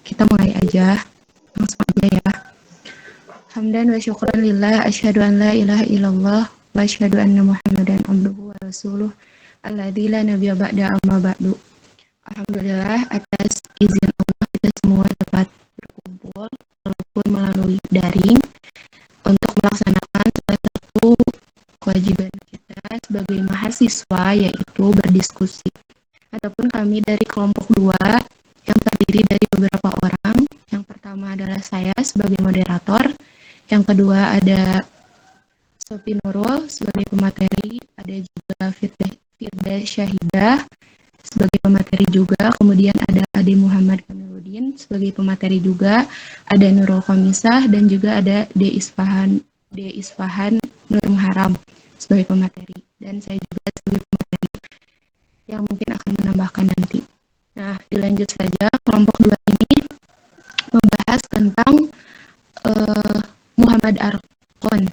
Kita mulai aja, langsung aja ya. Hamdan wa syukran lillah, asyhadu an la ilaha illallah, wa asyhadu anna Muhammadan abduhu wa rasuluh, alladzi la nabiyya ba'da amma ba'du. Alhamdulillah atas izin Allah kita semua dapat berkumpul walaupun melalui daring untuk melaksanakan salah satu kewajiban kita sebagai mahasiswa, yaitu berdiskusi. Adapun kami dari kelompok 2 yang terdiri dari beberapa orang. Yang pertama adalah saya sebagai moderator, yang kedua ada Sophie Nurul sebagai pemateri, ada juga Firda Syahidah sebagai pemateri juga, kemudian ada Ade Muhammad Kamiluddin sebagai pemateri juga, ada Nurul Khamisah, dan juga ada D Isfahan Nur Muharam sebagai pemateri, dan saya juga sebagai pemateri yang mungkin akan menambahkan nanti. Nah, dilanjut saja, kelompok 2 ini membahas tentang Muhammad Arkon,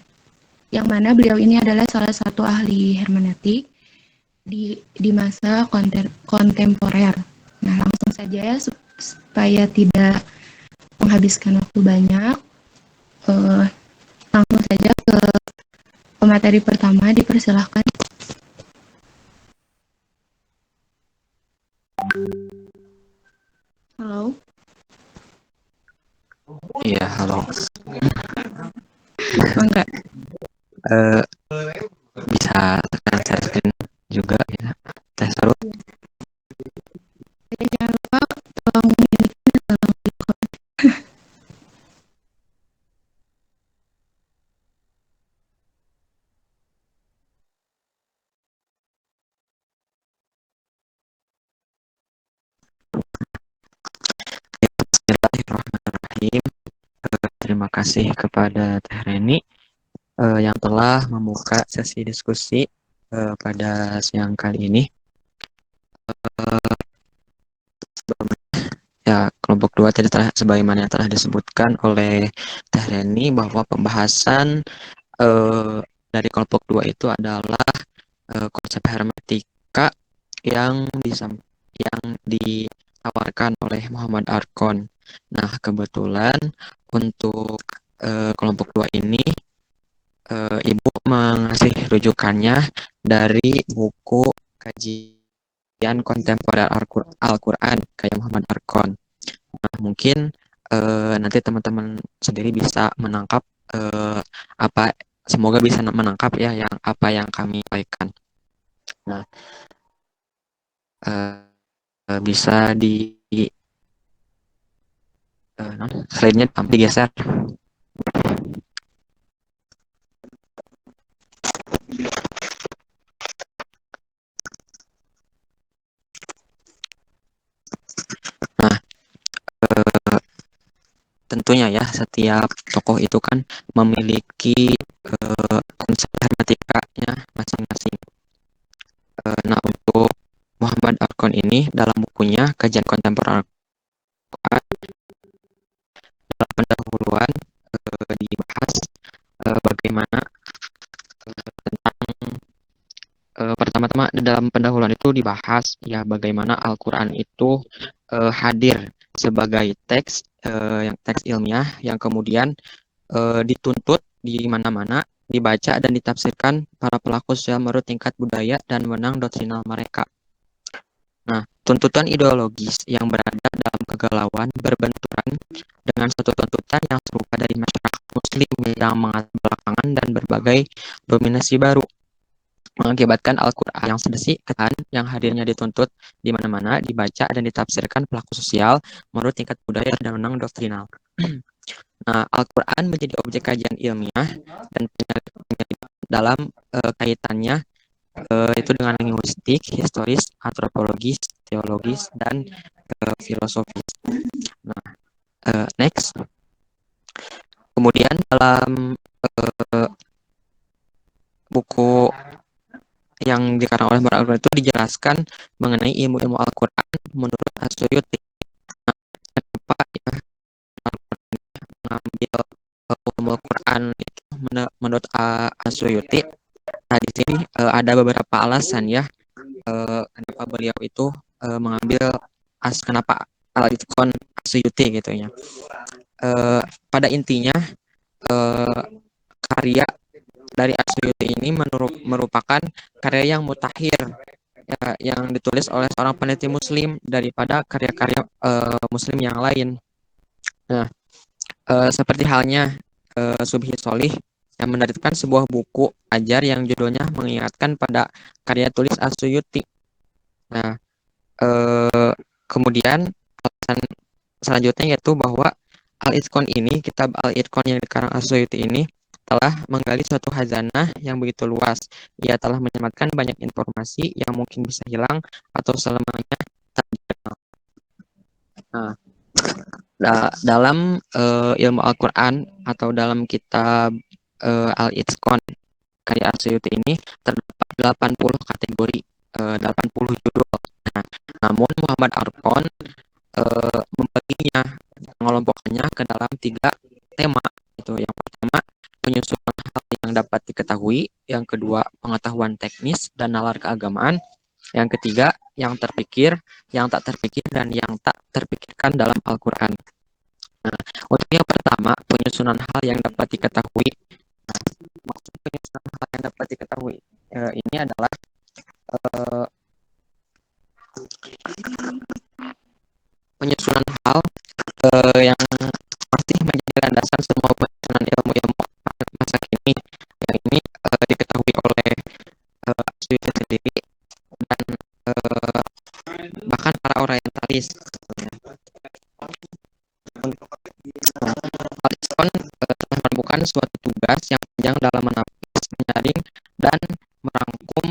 yang mana beliau ini adalah salah satu ahli hermeneutik di masa kontemporer. Nah, langsung saja ya, supaya tidak menghabiskan waktu banyak, langsung saja ke pemateri pertama, dipersilahkan. Halo. Iya, halo. Enggak. Bisa tekan share screen juga ya. Tes terus. Jangan lupa tolong ini tolong record. Bismillahirrahmanirrahim. Terima kasih kepada Teh Reni yang telah membuka sesi diskusi pada siang kali ini. Ya, kelompok 2 tadi sebagaimana yang telah disebutkan oleh Teh Reni bahwa pembahasan dari kelompok 2 itu adalah konsep hermeneutika yang ditawarkan oleh Muhammad Arkon. Nah, kebetulan untuk kelompok 2 ini Ibu mengasih rujukannya dari buku kajian kontemporer Al-Quran kayak Muhammad Arkon. Nah, mungkin nanti teman-teman sendiri bisa menangkap semoga bisa menangkap ya apa yang kami sampaikan. Nah, bisa di slide-nya digeser. Nah, tentunya ya setiap tokoh itu kan memiliki konsep hermeneutikanya masing-masing. Nah, untuk Muhammad Arkon ini dalam bukunya Kajian Kontemporer dalam pendahuluan dibahas bagaimana tentang pertama-tama dalam pendahuluan itu dibahas ya bagaimana Al-Quran itu hadir sebagai teks ilmiah yang kemudian dituntut di mana-mana, dibaca dan ditafsirkan para pelaku sosial menurut tingkat budaya dan wewenang doktrinal mereka. Nah, tuntutan ideologis yang berada dalam kegalauan berbenturan dengan suatu tuntutan yang serupa dari masyarakat muslim yang belakangan dan berbagai dominasi baru mengakibatkan Al-Quran yang sedesi ketan yang hadirnya dituntut di mana-mana, dibaca dan ditafsirkan pelaku sosial menurut tingkat budaya dan wewenang doktrinal. Nah, Al-Quran menjadi objek kajian ilmiah dan dalam kaitannya itu dengan linguistik, historis, antropologis, teologis, dan filosofis. Nah, next. Kemudian dalam buku yang dikarang oleh Muhammad Al-Quran itu dijelaskan mengenai ilmu-ilmu Al-Quran menurut As-Suyuti. Kenapa ya mengambil ilmu Al-Quran itu menurut As-Suyuti? Nah, di sini ada beberapa alasan ya kenapa beliau itu mengambil kenapa Al-Itqan As-Suyuti gitu ya. Pada intinya karya dari As-Suyuti ini merupakan karya yang mutakhir ya, yang ditulis oleh seorang peneliti muslim daripada karya-karya muslim yang lain. Nah, seperti halnya Subhi Solih yang menerbitkan sebuah buku ajar yang judulnya mengingatkan pada karya tulis As-Suyuti. Nah, kemudian alasan selanjutnya yaitu bahwa Al-Itqan ini, kitab Al-Itqan yang dikarang As-Suyuti ini telah menggali suatu khazanah yang begitu luas. Ia telah menyematkan banyak informasi yang mungkin bisa hilang atau selamanya tak dikenal. Nah, dalam ilmu Al-Quran atau dalam kitab Al-Itqan karya As-Suyuti ini terdapat 80 kategori, 80 judul. Nah, namun Muhammad Arqon membaginya, mengelompokkannya ke dalam 3 tema. Itu yang pertama penyusunan hal yang dapat diketahui, yang kedua pengetahuan teknis dan nalar keagamaan, yang ketiga yang terpikir, yang tak terpikir dan yang tak terpikirkan dalam Al-Quran. Nah, untuk yang pertama penyusunan hal yang dapat diketahui. Nah, maksud penyusunan hal yang dapat diketahui ini adalah penyusunan hal yang masih menjadi landasan semua penyusunan ilmu-ilmu masa kini, yang ini diketahui oleh As-Suyuti sendiri dan bahkan para orientalis. Al-Itqan telah menemukan suatu tugas yang panjang dalam menapis, menyaring, dan merangkum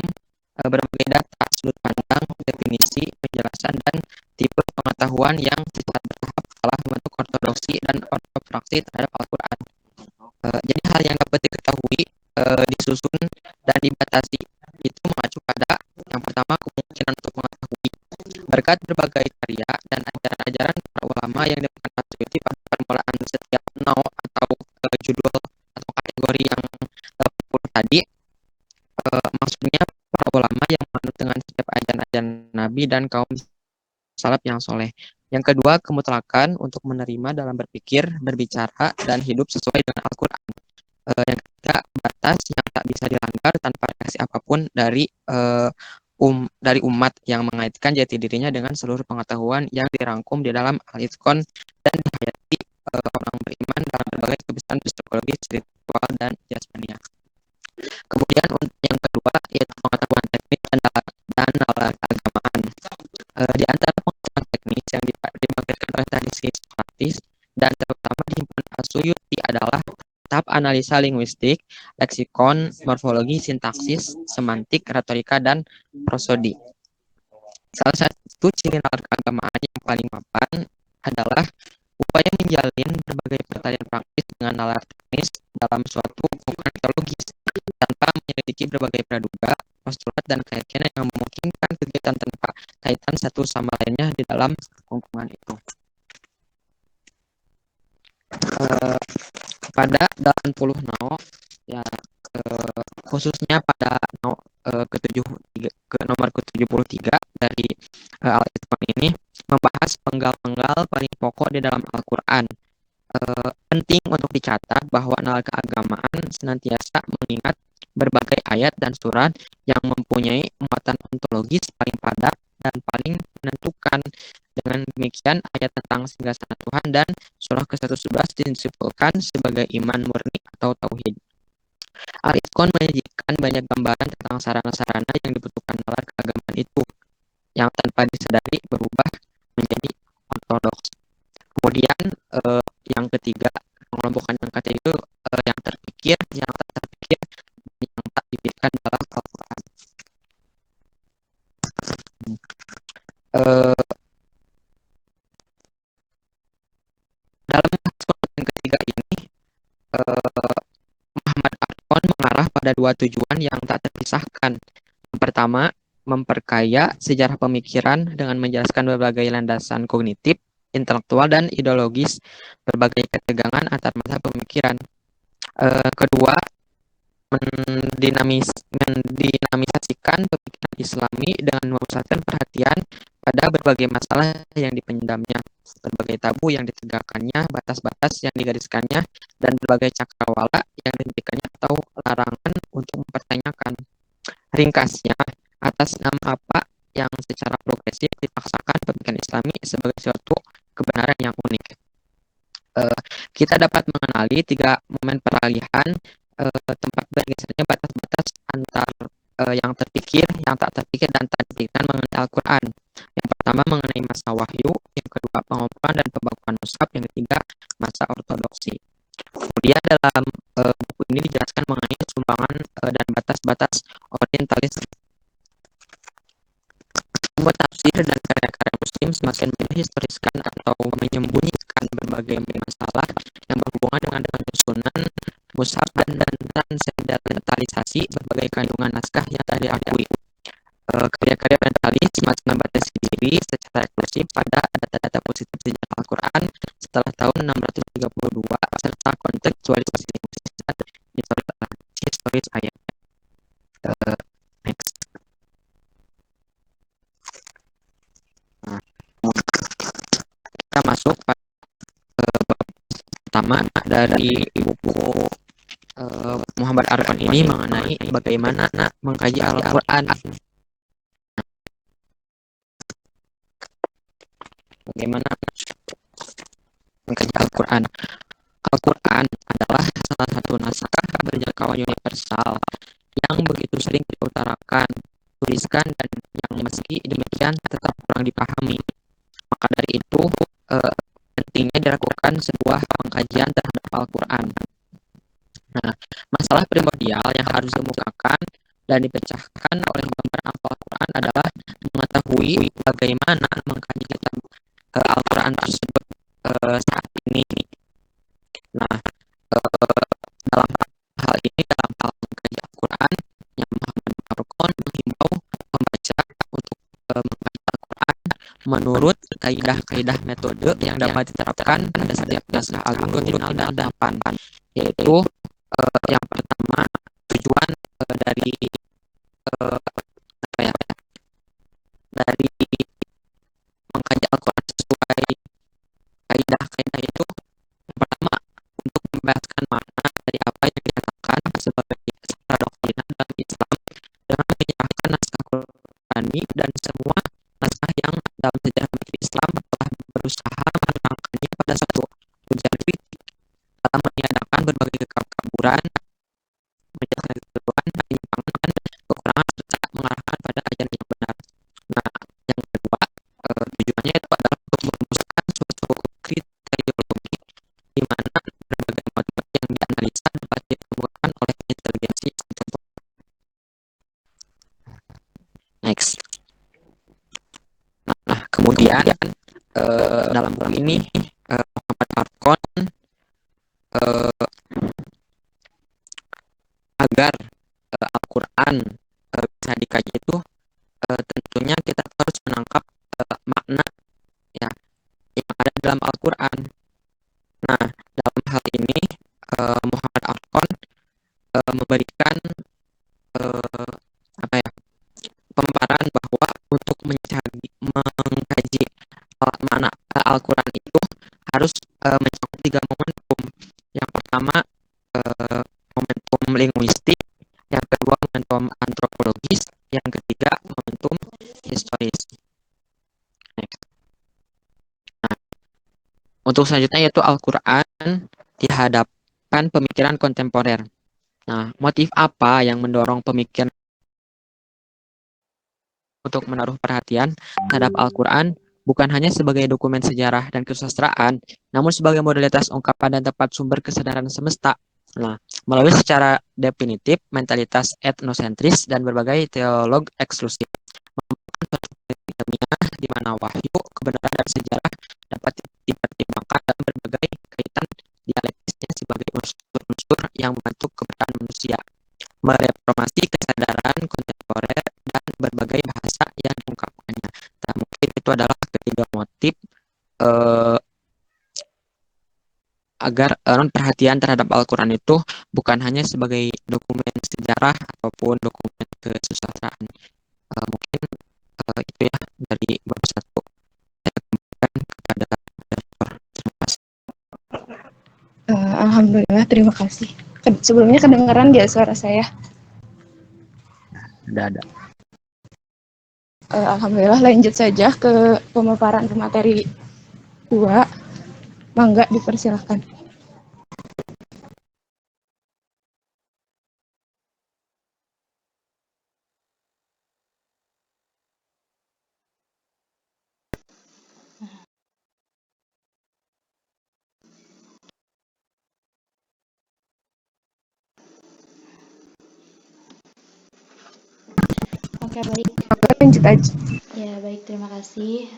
berbagai data, sudut pandang, definisi, penjelasan, dan tipe pengetahuan yang secara bertahap telah membentuk ortodoksi dan ortopraksi terhadap Al-Quran. Jadi hal yang dapat diketahui, disusun, dan dibatasi itu mengacu pada yang pertama kemungkinan untuk mengetahui. Berkat berbagai karya dan ajaran-ajaran para ulama yang diberikan As-Suyuti pada permulaan setiap atau judul atau kategori yang 80 tadi, maksudnya para ulama yang menganut dengan setiap ajaran-ajaran Nabi dan kaum salaf yang soleh. Yang kedua, kemutlakan untuk menerima dalam berpikir, berbicara, dan hidup sesuai dengan Al-Quran. Yang ketiga, batas yang tak bisa dilanggar tanpa reaksi apapun dari umat yang mengaitkan jati dirinya dengan seluruh pengetahuan yang dirangkum di dalam Al-Itqan dan dihayati orang beriman dalam berbagai kebiasaan psikologis, spiritual, dan jasmania. Kemudian yang kedua yaitu pengetahuan teknis dan nalar keagamaan. Di antara pengetahuan teknis yang dibangkitkan oleh tradisi praktis dan terutama di himpunan As-Suyuti adalah tahap analisa linguistik, leksikon, morfologi, sintaksis, semantik, retorika, dan prosodi. Salah satu ciri nalar keagamaan yang paling mapan adalah upaya menjalin berbagai pertanyaan praktis dengan nalar teknis dalam suatu hubungan teologis tanpa menyelidiki berbagai praduga, postulat, dan keyakinan yang memungkinkan kegiatan tanpa kaitan satu sama lainnya di dalam lingkungan itu. Pada 80 nao ya, khususnya pada nao ke nomor ke-73 dari Al-Itqan ini membahas penggal-penggal paling pokok di dalam Al-Quran. Penting untuk dicatat bahwa nalar keagamaan senantiasa mengingat berbagai ayat dan surat yang mempunyai muatan ontologis paling padat dan paling menentukan. Dengan demikian, ayat tentang singgasana Tuhan dan surah ke-111 disimpulkan sebagai iman murni atau tauhid. Al-Itqan menyajikan banyak gambaran tentang sarana-sarana yang dibutuhkan nalar keagamaan itu, yang tanpa disadari berubah menjadi ortodoks. Kemudian yang ketiga, mengelompokkan yang ketiga itu yang terpikir, yang tak terpikir, dan yang tak dipikirkan dalam Al-Quran. Dalam aspek yang ketiga ini, Muhammad Arqon mengarah pada dua tujuan yang tak terpisahkan. Yang pertama, memperkaya sejarah pemikiran dengan menjelaskan berbagai landasan kognitif, intelektual, dan ideologis berbagai ketegangan antar mazhab pemikiran. Kedua, mendinamisasikan pemikiran Islami dengan memusatkan perhatian pada berbagai masalah yang dipendamnya. berbagai tabu yang ditegakkannya, batas-batas yang digariskannya, dan berbagai cakrawala yang dihentikannya atau larangan untuk mempertanyakan. Ringkasnya, atas nama apa yang secara progresif dipaksakan pemikiran Islami sebagai suatu kebenaran yang unik. Kita dapat mengenali tiga momen peralihan tempat bergesernya batas-batas antar yang terpikir, yang tak terpikir, dan tak dipikirkan mengenai Al-Quran. Yang pertama mengenai masa wahyu, yang kedua pengumpulan dan pembakuan mushaf, yang ketiga masa ortodoksi. Kemudian dalam buku ini dijelaskan mengenai sumbangan dan batas-batas orientalis. Membuat tafsir dan karya-karya muslim semakin menghistoriskan atau menyembunyikan berbagai masalah yang berhubungan dengan susunan mushaf dan sedimentalisasi berbagai kandungan naskah yang tak diakui. Karya-karya orientalis semakin membatasi diri secara eksklusif pada data-data positif sejarah Al-Quran setelah tahun 632 serta kontekstualisasi dan historis ayat. Next. Nah, kita masuk pada pertama dari buku Muhammad Arfan ini mengenai bagaimana mengkaji Al-Quran. Bagaimana mengkaji Al-Quran? Al-Quran adalah salah satu naskah berjangkauan universal yang begitu sering diutarakan, tuliskan, dan yang meski demikian tetap kurang dipahami. Maka dari itu, pentingnya dilakukan sebuah pengkajian terhadap Al-Quran. Nah, masalah primordial yang harus dikemukakan dan dipecahkan oleh gambar Al-Quran adalah mengetahui bagaimana mengkaji kitab Al-Quran tersebut saat ini. Nah, dalam hal ini, dalam hal mengkaji Al-Quran, yang Muhammad Arfan menghimbau membaca untuk mengkaji Al-Quran menurut kaidah-kaidah metode yang dapat diterapkan pada setiap naskah agung minimal ada 8, yaitu yang pertama tujuan dari apa ya, dari mengkaji Al-Quran sesuai kaidah-kaidah itu. Yang pertama, untuk membahaskan makna dari apa yang dikatakan sebagai secara doktrina dalam Islam dengan menyerahkan naskah Qurani dan semua naskah yang dalam sejarah negeri Islam telah berusaha menerangkannya pada satu tujuan kritik dalam meniadakan berbagai kekaburan, menjaga kekeluaran, penyimpangan, kekurangan, serta mengarahkan pada ajaran yang benar. Nah, yang kedua, tujuannya itu adalah untuk merumuskan suatu kriteriologi di mana berbagai motif yang dianalisa dapat ditemukan oleh intelijensi kontemporer. Next. Nah, kemudian dalam buku ini Muhammad Arfan agar Al-Quran bisa dikaji itu tentunya kita harus menangkap makna ya yang ada dalam Al-Quran. Nah, dalam hal ini Muhammad Arfan memberikan apa ya, pemaparan bahwa untuk mengkaji makna Al-Quran itu harus mencakup 3 momentum. Yang pertama momentum linguistik, yang kedua momentum antropologis, yang ketiga momentum historis. Next. Nah, untuk selanjutnya yaitu Al-Quran di hadapan pemikiran kontemporer. Nah, motif apa yang mendorong pemikiran untuk menaruh perhatian terhadap Al-Quran bukan hanya sebagai dokumen sejarah dan kesusastraan, namun sebagai modalitas ungkapan dan tempat sumber kesadaran semesta. Nah, melalui secara definitif mentalitas etnosentris dan berbagai teolog eksklusif, di mana wahyu, kebenaran, dan sejarah dapat dipertimbangkan dalam berbagai kaitan dialektisnya sebagai unsur-unsur yang membentuk keberadaan manusia, mereformasi kesadaran kontemporer dan berbagai bahasa yang diungkapkannya. Nah, mungkin itu adalah ketiga motif agar perhatian terhadap Al-Quran itu bukan hanya sebagai dokumen sejarah ataupun dokumen kesusastraan. Mungkin itu ya dari bab 1. Saya kembalikan kepada Alhamdulillah, terima kasih. Sebelumnya kedengaran nggak suara saya? Ada. Alhamdulillah, lanjut saja ke pemaparan materi 2. Mangga, dipersilakan. Oke, baik. Lanjut aja. Ya, baik. Terima kasih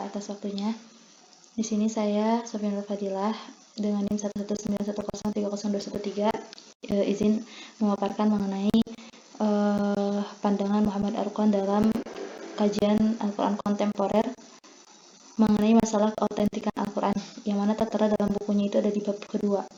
atas waktunya. Di sini saya, Sofian Fadilah, dengan NIM 11910302013, izin memaparkan mengenai pandangan Muhammad Arqon dalam kajian Al-Quran kontemporer mengenai masalah keautentikan Al-Quran, yang mana tertera dalam bukunya itu ada di bab kedua.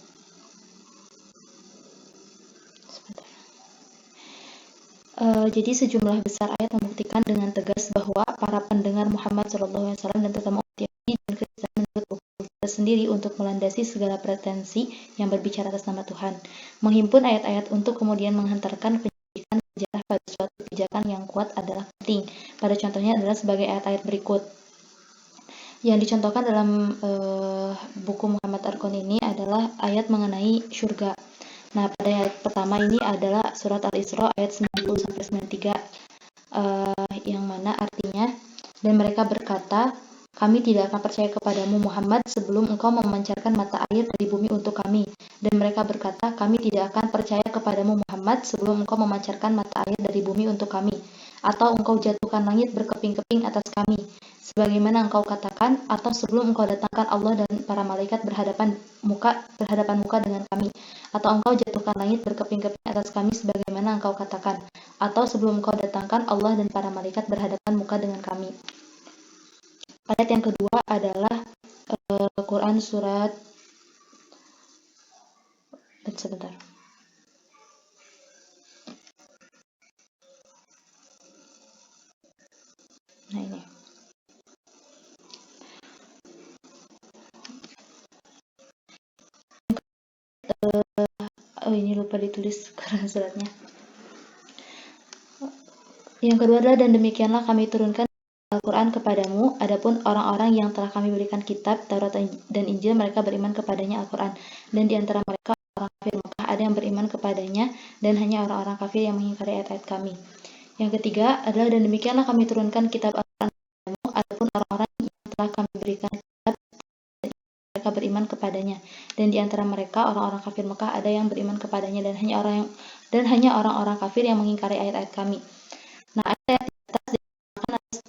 Jadi sejumlah besar ayat membuktikan dengan tegas bahwa para pendengar Muhammad SAW dan terutama umat Yahudi dan Kristen menurut buku kita sendiri untuk melandasi segala pretensi yang berbicara atas nama Tuhan, menghimpun ayat-ayat untuk kemudian menghantarkan pendidikan sejarah pada suatu pijakan yang kuat adalah penting. Pada contohnya adalah sebagai ayat-ayat berikut. Yang dicontohkan dalam buku Muhammad Arqon ini adalah ayat mengenai surga. Nah, pada ayat pertama ini adalah surat Al-Isra ayat 90-93, yang mana artinya, dan mereka berkata, kami tidak akan percaya kepadamu Muhammad sebelum engkau memancarkan mata air dari bumi untuk kami. Dan mereka berkata, kami tidak akan percaya kepadamu Muhammad sebelum engkau memancarkan mata air dari bumi untuk kami, atau engkau jatuhkan langit berkeping-keping atas kami, sebagaimana engkau katakan, atau sebelum engkau datangkan Allah dan para malaikat berhadapan muka dengan kami, atau engkau jatuhkan langit berkeping-keping atas kami sebagaimana engkau katakan, atau sebelum engkau datangkan Allah dan para malaikat berhadapan muka dengan kami. Ayat yang kedua adalah Quran surat sebentar. Nah, ini. Ini lupa ditulis karena suratnya. Yang kedua adalah, dan demikianlah kami turunkan Al-Quran kepadamu, adapun orang-orang yang telah kami berikan kitab, Taurat dan Injil, mereka beriman kepadanya Al-Quran, dan di antara mereka orang kafir Mekah ada yang beriman kepadanya, dan hanya orang-orang kafir yang mengingkari ayat-ayat kami. Yang ketiga adalah, dan demikianlah kami turunkan kitab Al-Quran kepadamu, adapun orang-orang yang telah kami berikan kitab, mereka beriman kepadanya, dan di antara mereka orang-orang kafir Mekah ada yang beriman kepadanya, dan hanya orang-orang kafir yang mengingkari ayat-ayat kami. Nah, ayat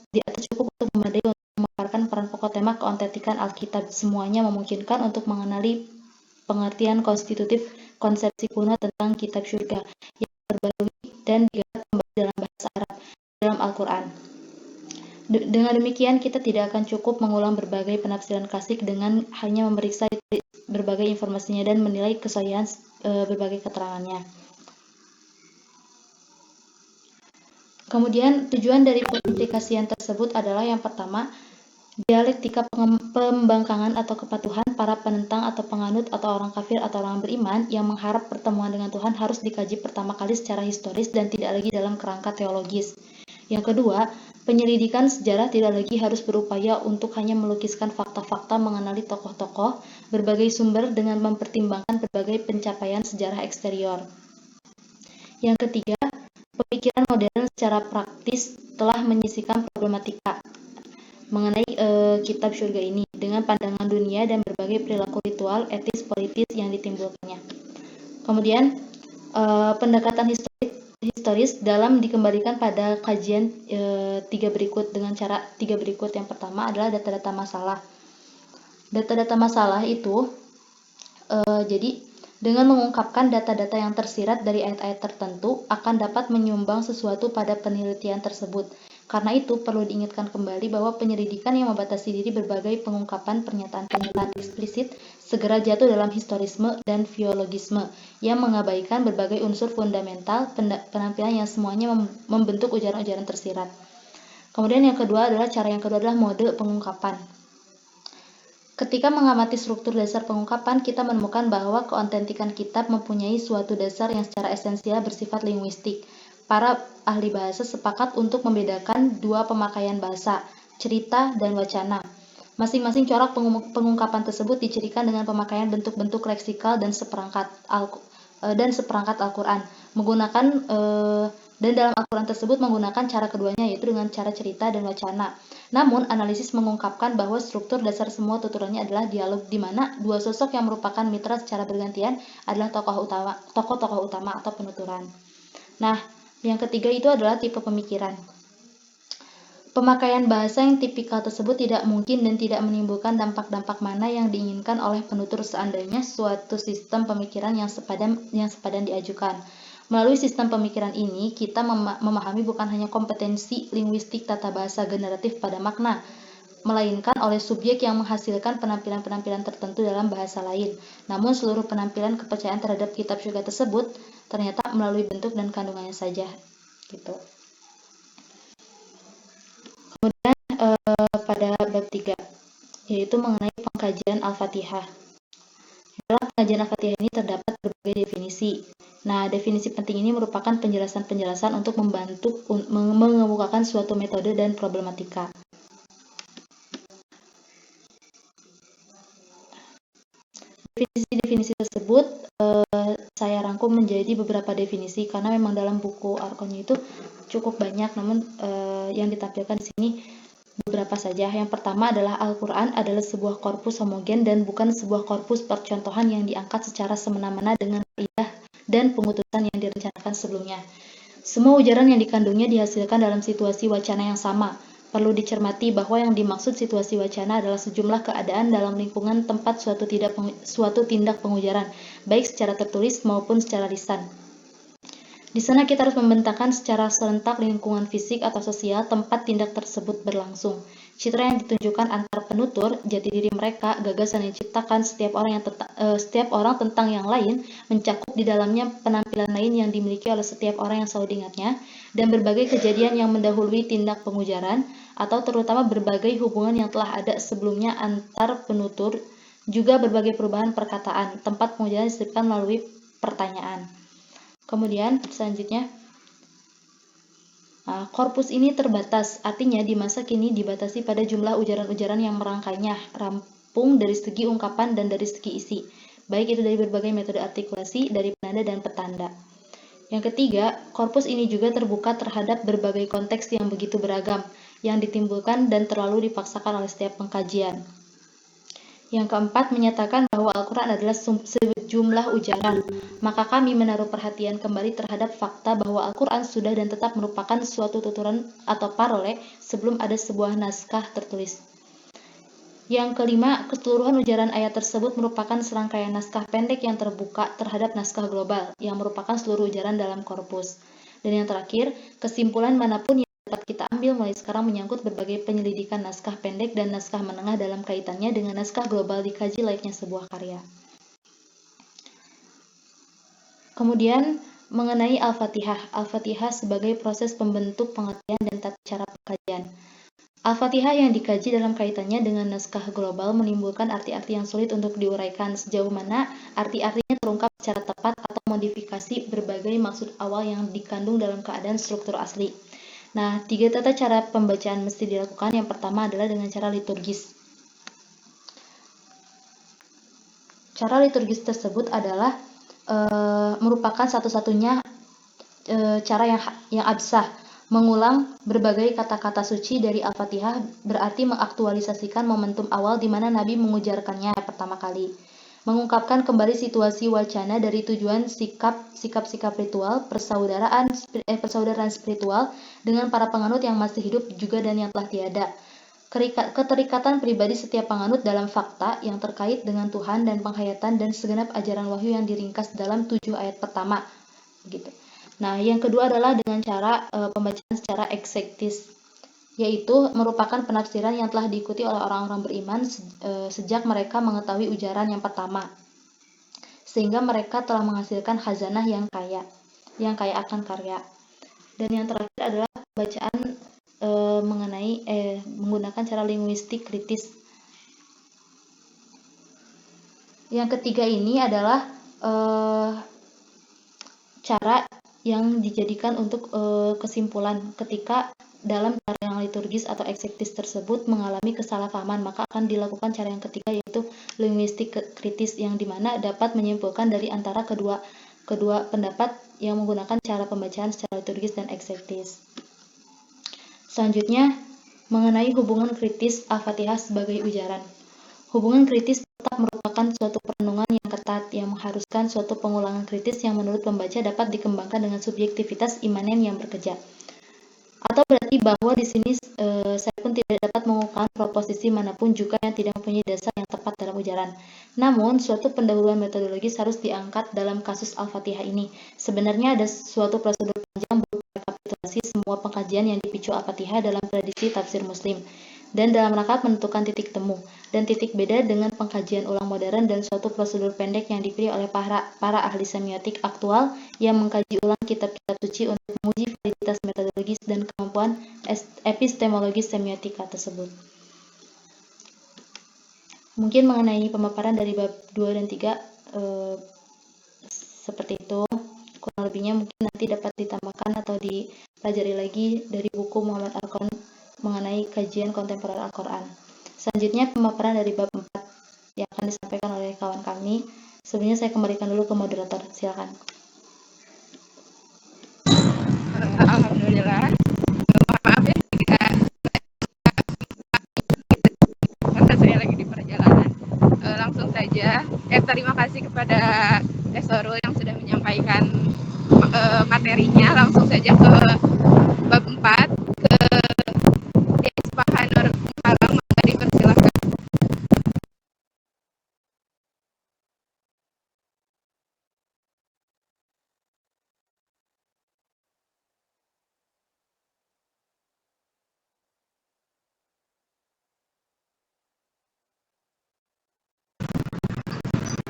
di atas cukup untuk memadai untuk memaparkan peran pokok tema keautentikan Alkitab. Semuanya memungkinkan untuk mengenali pengertian konstitutif konsepsi kuno tentang kitab surga yang terbarui dan digarap kembali dalam bahasa Arab dalam Al-Quran. Dengan demikian, kita tidak akan cukup mengulang berbagai penafsiran klasik dengan hanya memeriksa berbagai informasinya dan menilai kesahihan berbagai keterangannya. Kemudian tujuan dari pengaplikasian tersebut adalah yang pertama, dialektika pembangkangan atau kepatuhan para penentang atau penganut atau orang kafir atau orang beriman yang mengharap pertemuan dengan Tuhan harus dikaji pertama kali secara historis dan tidak lagi dalam kerangka teologis. Yang kedua, penyelidikan sejarah tidak lagi harus berupaya untuk hanya melukiskan fakta-fakta mengenali tokoh-tokoh berbagai sumber dengan mempertimbangkan berbagai pencapaian sejarah eksterior. Yang ketiga, pemikiran modern secara praktis telah menyisihkan problematika mengenai kitab surga ini dengan pandangan dunia dan berbagai perilaku ritual, etis, politis yang ditimbulkannya. Kemudian pendekatan historis dalam dikembalikan pada kajian tiga berikut dengan cara tiga berikut. Yang pertama adalah data-data masalah. Data-data masalah itu jadi dengan mengungkapkan data-data yang tersirat dari ayat-ayat tertentu akan dapat menyumbang sesuatu pada penelitian tersebut. Karena itu perlu diingatkan kembali bahwa penyelidikan yang membatasi diri berbagai pengungkapan pernyataan-pernyataan eksplisit segera jatuh dalam historisme dan filologisme yang mengabaikan berbagai unsur fundamental penampilan yang semuanya membentuk ujaran-ujaran tersirat. Kemudian yang kedua adalah mode pengungkapan. Ketika mengamati struktur dasar pengungkapan, kita menemukan bahwa keautentikan kitab mempunyai suatu dasar yang secara esensial bersifat linguistik. Para ahli bahasa sepakat untuk membedakan dua pemakaian bahasa, cerita dan wacana. Masing-masing corak pengungkapan tersebut dicirikan dengan pemakaian bentuk-bentuk leksikal dan seperangkat Al-Quran. Dan dalam Al-Quran tersebut menggunakan cara keduanya, yaitu dengan cara cerita dan wacana. Namun, analisis mengungkapkan bahwa struktur dasar semua tuturannya adalah dialog, di mana dua sosok yang merupakan mitra secara bergantian adalah tokoh-tokoh utama atau penuturan. Nah, yang ketiga itu adalah tipe pemikiran. Pemakaian bahasa yang tipikal tersebut tidak mungkin dan tidak menimbulkan dampak-dampak mana yang diinginkan oleh penutur seandainya suatu sistem pemikiran yang sepadan diajukan. Melalui sistem pemikiran ini, kita memahami bukan hanya kompetensi linguistik tata bahasa generatif pada makna, melainkan oleh subjek yang menghasilkan penampilan-penampilan tertentu dalam bahasa lain. Namun seluruh penampilan kepercayaan terhadap kitab syurga tersebut ternyata melalui bentuk dan kandungannya saja. Gitu. Kemudian pada bab 3, yaitu mengenai pengkajian Al-Fatihah. Dalam pengajian Al-Fatihah ini terdapat berbagai definisi. Nah, definisi penting ini merupakan penjelasan-penjelasan untuk membantu mengemukakan suatu metode dan problematika. Definisi-definisi tersebut saya rangkum menjadi beberapa definisi karena memang dalam buku Arkonya itu cukup banyak, namun yang ditampilkan di sini beberapa saja. Yang pertama adalah Al-Quran adalah sebuah korpus homogen dan bukan sebuah korpus percontohan yang diangkat secara semena-mena dengan kaidah dan pengutusan yang direncanakan sebelumnya. Semua ujaran yang dikandungnya dihasilkan dalam situasi wacana yang sama. Perlu dicermati bahwa yang dimaksud situasi wacana adalah sejumlah keadaan dalam lingkungan tempat suatu tindak pengujaran, baik secara tertulis maupun secara lisan. Di sana kita harus membentangkan secara serentak lingkungan fisik atau sosial tempat tindak tersebut berlangsung. Citra yang ditunjukkan antar penutur, jati diri mereka, gagasan yang diciptakan setiap orang tentang yang lain, mencakup di dalamnya penampilan lain yang dimiliki oleh setiap orang yang selalu diingatnya, dan berbagai kejadian yang mendahului tindak pengujaran, atau terutama berbagai hubungan yang telah ada sebelumnya antar penutur, juga berbagai perubahan perkataan, tempat pengujaran disebutkan melalui pertanyaan. Kemudian selanjutnya, korpus ini terbatas, artinya di masa kini dibatasi pada jumlah ujaran-ujaran yang merangkainya, rampung dari segi ungkapan dan dari segi isi, baik itu dari berbagai metode artikulasi, dari penanda dan petanda. Yang ketiga, korpus ini juga terbuka terhadap berbagai konteks yang begitu beragam, yang ditimbulkan dan terlalu dipaksakan oleh setiap pengkajian. Yang keempat, menyatakan bahwa Al-Quran adalah sejumlah ujaran. Maka kami menaruh perhatian kembali terhadap fakta bahwa Al-Quran sudah dan tetap merupakan suatu tuturan atau parole sebelum ada sebuah naskah tertulis. Yang kelima, keseluruhan ujaran ayat tersebut merupakan serangkaian naskah pendek yang terbuka terhadap naskah global, yang merupakan seluruh ujaran dalam korpus. Dan yang terakhir, kesimpulan manapun yang dapat kita ambil mulai sekarang menyangkut berbagai penyelidikan naskah pendek dan naskah menengah dalam kaitannya dengan naskah global dikaji layaknya sebuah karya. Kemudian mengenai Al-Fatihah. Al-Fatihah sebagai proses pembentuk pengertian dan tata cara pengkajian. Al-Fatihah yang dikaji dalam kaitannya dengan naskah global menimbulkan arti-arti yang sulit untuk diuraikan sejauh mana arti-artinya terungkap secara tepat atau modifikasi berbagai maksud awal yang dikandung dalam keadaan struktur asli. Nah, 3 tata cara pembacaan mesti dilakukan. Yang pertama adalah dengan cara liturgis. Cara liturgis tersebut adalah merupakan satu-satunya cara yang absah. Mengulang berbagai kata-kata suci dari Al-Fatihah berarti mengaktualisasikan momentum awal di mana Nabi mengujarkannya pertama kali. Mengungkapkan kembali situasi wacana dari tujuan sikap-sikap ritual, persaudaraan spiritual dengan para penganut yang masih hidup juga dan yang telah tiada. Keterikatan pribadi setiap penganut dalam fakta yang terkait dengan Tuhan dan penghayatan dan segenap ajaran wahyu yang diringkas dalam 7 ayat pertama. Begitu. Nah, yang kedua adalah dengan cara pembacaan secara eksektis, yaitu merupakan penafsiran yang telah diikuti oleh orang-orang beriman sejak mereka mengetahui ujaran yang pertama, sehingga mereka telah menghasilkan khazanah yang kaya akan karya. Dan yang terakhir adalah bacaan menggunakan cara linguistik kritis. Yang ketiga ini adalah cara yang dijadikan untuk kesimpulan ketika dalam cara yang liturgis atau eksektis tersebut mengalami kesalahpahaman, maka akan dilakukan cara yang ketiga, yaitu linguistik kritis, yang dimana dapat menyimpulkan dari antara kedua pendapat yang menggunakan cara pembacaan secara liturgis dan eksektis. Selanjutnya, mengenai hubungan kritis Al-Fatihah sebagai ujaran. Hubungan kritis tetap merupakan suatu perenungan yang ketat yang mengharuskan suatu pengulangan kritis yang menurut pembaca dapat dikembangkan dengan subjektivitas imanen yang bekerja. Atau berarti bahwa di sini saya pun tidak dapat mengungkapkan proposisi manapun juga yang tidak mempunyai dasar yang tepat dalam ujaran. Namun, suatu pendahuluan metodologis harus diangkat dalam kasus Al-Fatihah ini. Sebenarnya ada suatu prosedur panjang berupa rekapitulasi semua pengkajian yang dipicu Al-Fatihah dalam tradisi tafsir Muslim, dan dalam rangka menentukan titik temu dan titik beda dengan pengkajian ulang modern, dan suatu prosedur pendek yang dipilih oleh para ahli semiotik aktual yang mengkaji ulang kitab-kitab suci untuk menguji validitas metodologis dan kemampuan epistemologis semiotika tersebut. Mungkin mengenai pemaparan dari bab 2 dan 3 seperti itu. Kurang lebihnya mungkin nanti dapat ditambahkan atau dipelajari lagi dari buku Muhammad Al-Kon mengenai kajian kontemporer Al-Quran. Selanjutnya pemaparan dari bab 4 yang akan disampaikan oleh kawan kami. Sebelumnya saya kembalikan dulu ke moderator, silakan. Alhamdulillah. Mohon maaf ya jika karena saya lagi di perjalanan. Langsung saja, terima kasih kepada Tesorul yang sudah menyampaikan materinya. Langsung saja ke bab 4, ke Isfahanur Haram. Maka dipersilahkan.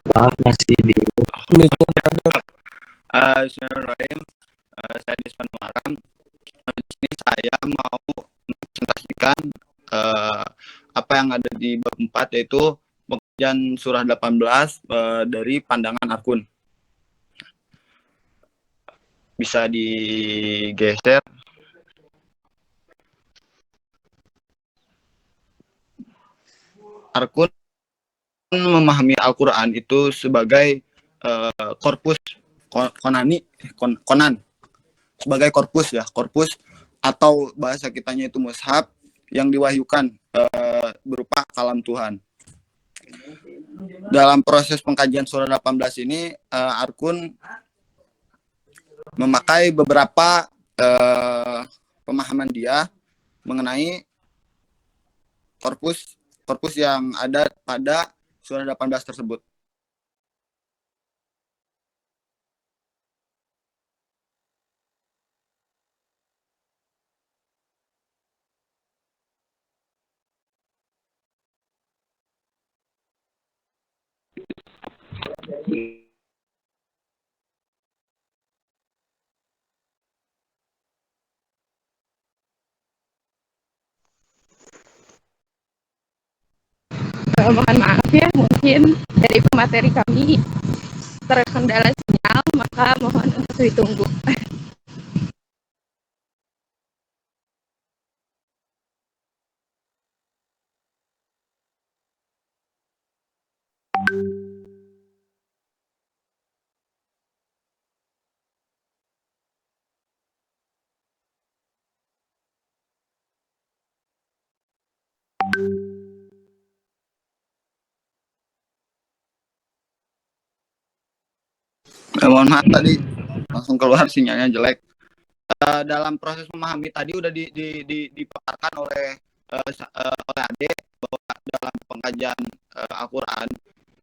Maaf masih di Bismillahirrahmanirrahim. Saya Disman Muharam. Di sini saya mau mempresentasikan apa yang ada di bab 4, yaitu pengajian surah 18 dari pandangan Arkun. Bisa digeser. Arkun memahami Al-Quran itu sebagai korpus konan, sebagai korpus atau bahasa kitanya itu mushaf yang diwahyukan berupa kalam Tuhan. Dalam proses pengkajian surah 18 ini, Arkun memakai beberapa pemahaman dia mengenai korpus yang ada pada surah 18 tersebut. Mohon maaf ya, mungkin dari pemateri kami terkendala sinyal, maka mohon untuk ditunggu. Mohon maaf tadi langsung keluar sinyalnya jelek. Dalam proses memahami tadi udah dipaparkan oleh Ade bahwa dalam pengkajian Al-Quran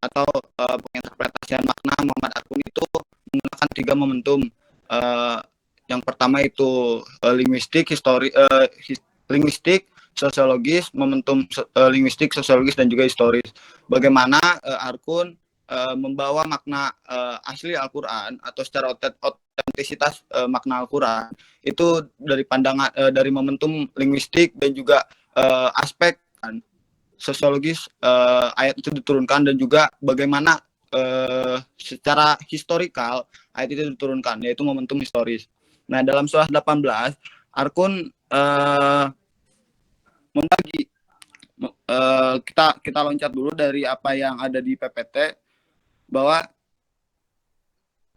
atau penginterpretasian makna Muhammad Arkun itu menggunakan 3 momentum. Yang pertama itu linguistik, linguistik, sosiologis, momentum linguistik, sosiologis, dan juga historis. Bagaimana Arkun membawa makna asli Al-Quran atau secara otentisitas makna Al-Quran itu dari pandangan dari momentum linguistik dan juga aspek sosiologis ayat itu diturunkan, dan juga bagaimana secara historikal ayat itu diturunkan, yaitu momentum historis. Nah, dalam surah 18 Arkun membagi, kita loncat dulu dari apa yang ada di PPT, bahwa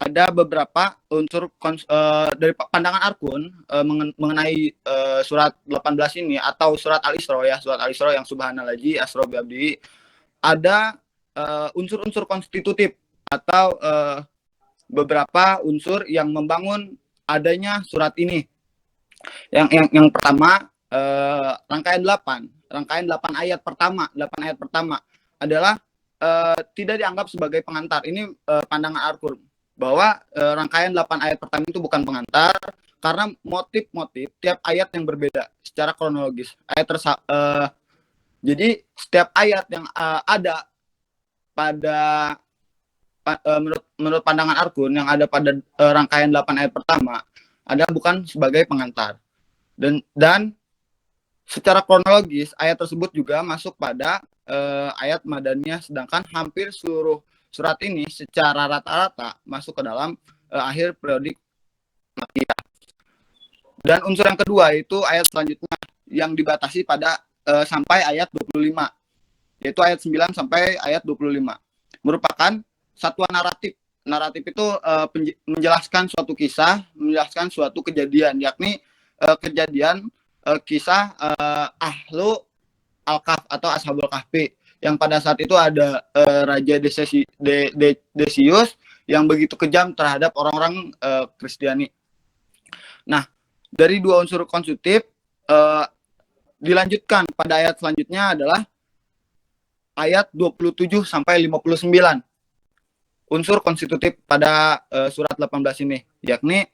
ada beberapa unsur dari pandangan Arkun mengenai surat 18 ini atau surat Al-Isra ya, surat Al-Isra yang subhanallazi asra bi abdihi, ada unsur-unsur konstitutif atau beberapa unsur yang membangun adanya surat ini. Yang pertama, rangkaian 8 ayat pertama adalah tidak dianggap sebagai pengantar. Ini pandangan Arkun, bahwa rangkaian 8 ayat pertama itu bukan pengantar karena motif-motif tiap ayat yang berbeda secara kronologis. Jadi setiap ayat yang ada pada menurut pandangan Arkun yang ada pada rangkaian 8 ayat pertama adalah bukan sebagai pengantar. Dan secara kronologis ayat tersebut juga masuk pada ayat madaniyah, sedangkan hampir seluruh surat ini secara rata-rata masuk ke dalam akhir periodik Makkiyah. Dan unsur yang kedua itu ayat selanjutnya yang dibatasi pada sampai ayat 25, yaitu ayat 9 sampai ayat 25. Merupakan satuan naratif. Naratif itu menjelaskan suatu kisah, menjelaskan suatu kejadian, yakni kejadian kisah Ahlu Al-Kahf atau Ashabul Kahfi, yang pada saat itu ada Raja Decius yang begitu kejam terhadap orang-orang Kristiani. Nah, dari dua unsur konstitutif dilanjutkan pada ayat selanjutnya adalah ayat 27 sampai 59. Unsur konstitutif pada surat 18 ini, yakni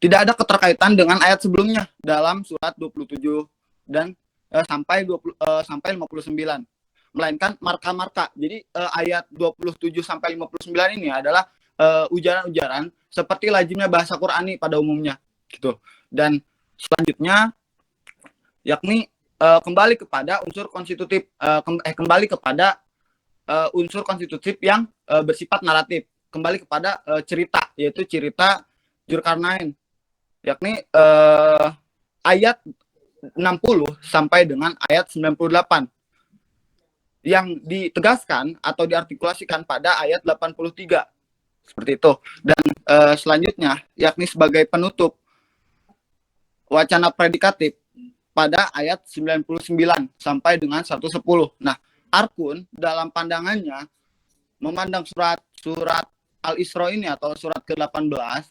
tidak ada keterkaitan dengan ayat sebelumnya dalam surat 27 dan sampai 59. Melainkan marka-marka. Jadi ayat 27 sampai 59 ini adalah ujaran-ujaran seperti lazimnya bahasa Qur'ani pada umumnya gitu. Dan selanjutnya yakni kembali kepada unsur konstitutif kembali kepada unsur konstitutif yang bersifat naratif, kembali kepada cerita, yaitu cerita Dzulkarnain, yakni ayat 60 sampai dengan ayat 98 yang ditegaskan atau diartikulasikan pada ayat 83 seperti itu. Dan selanjutnya yakni sebagai penutup wacana predikatif pada ayat 99 sampai dengan 110. Nah, Arkun dalam pandangannya memandang surat Al-Isra ini atau surat ke-18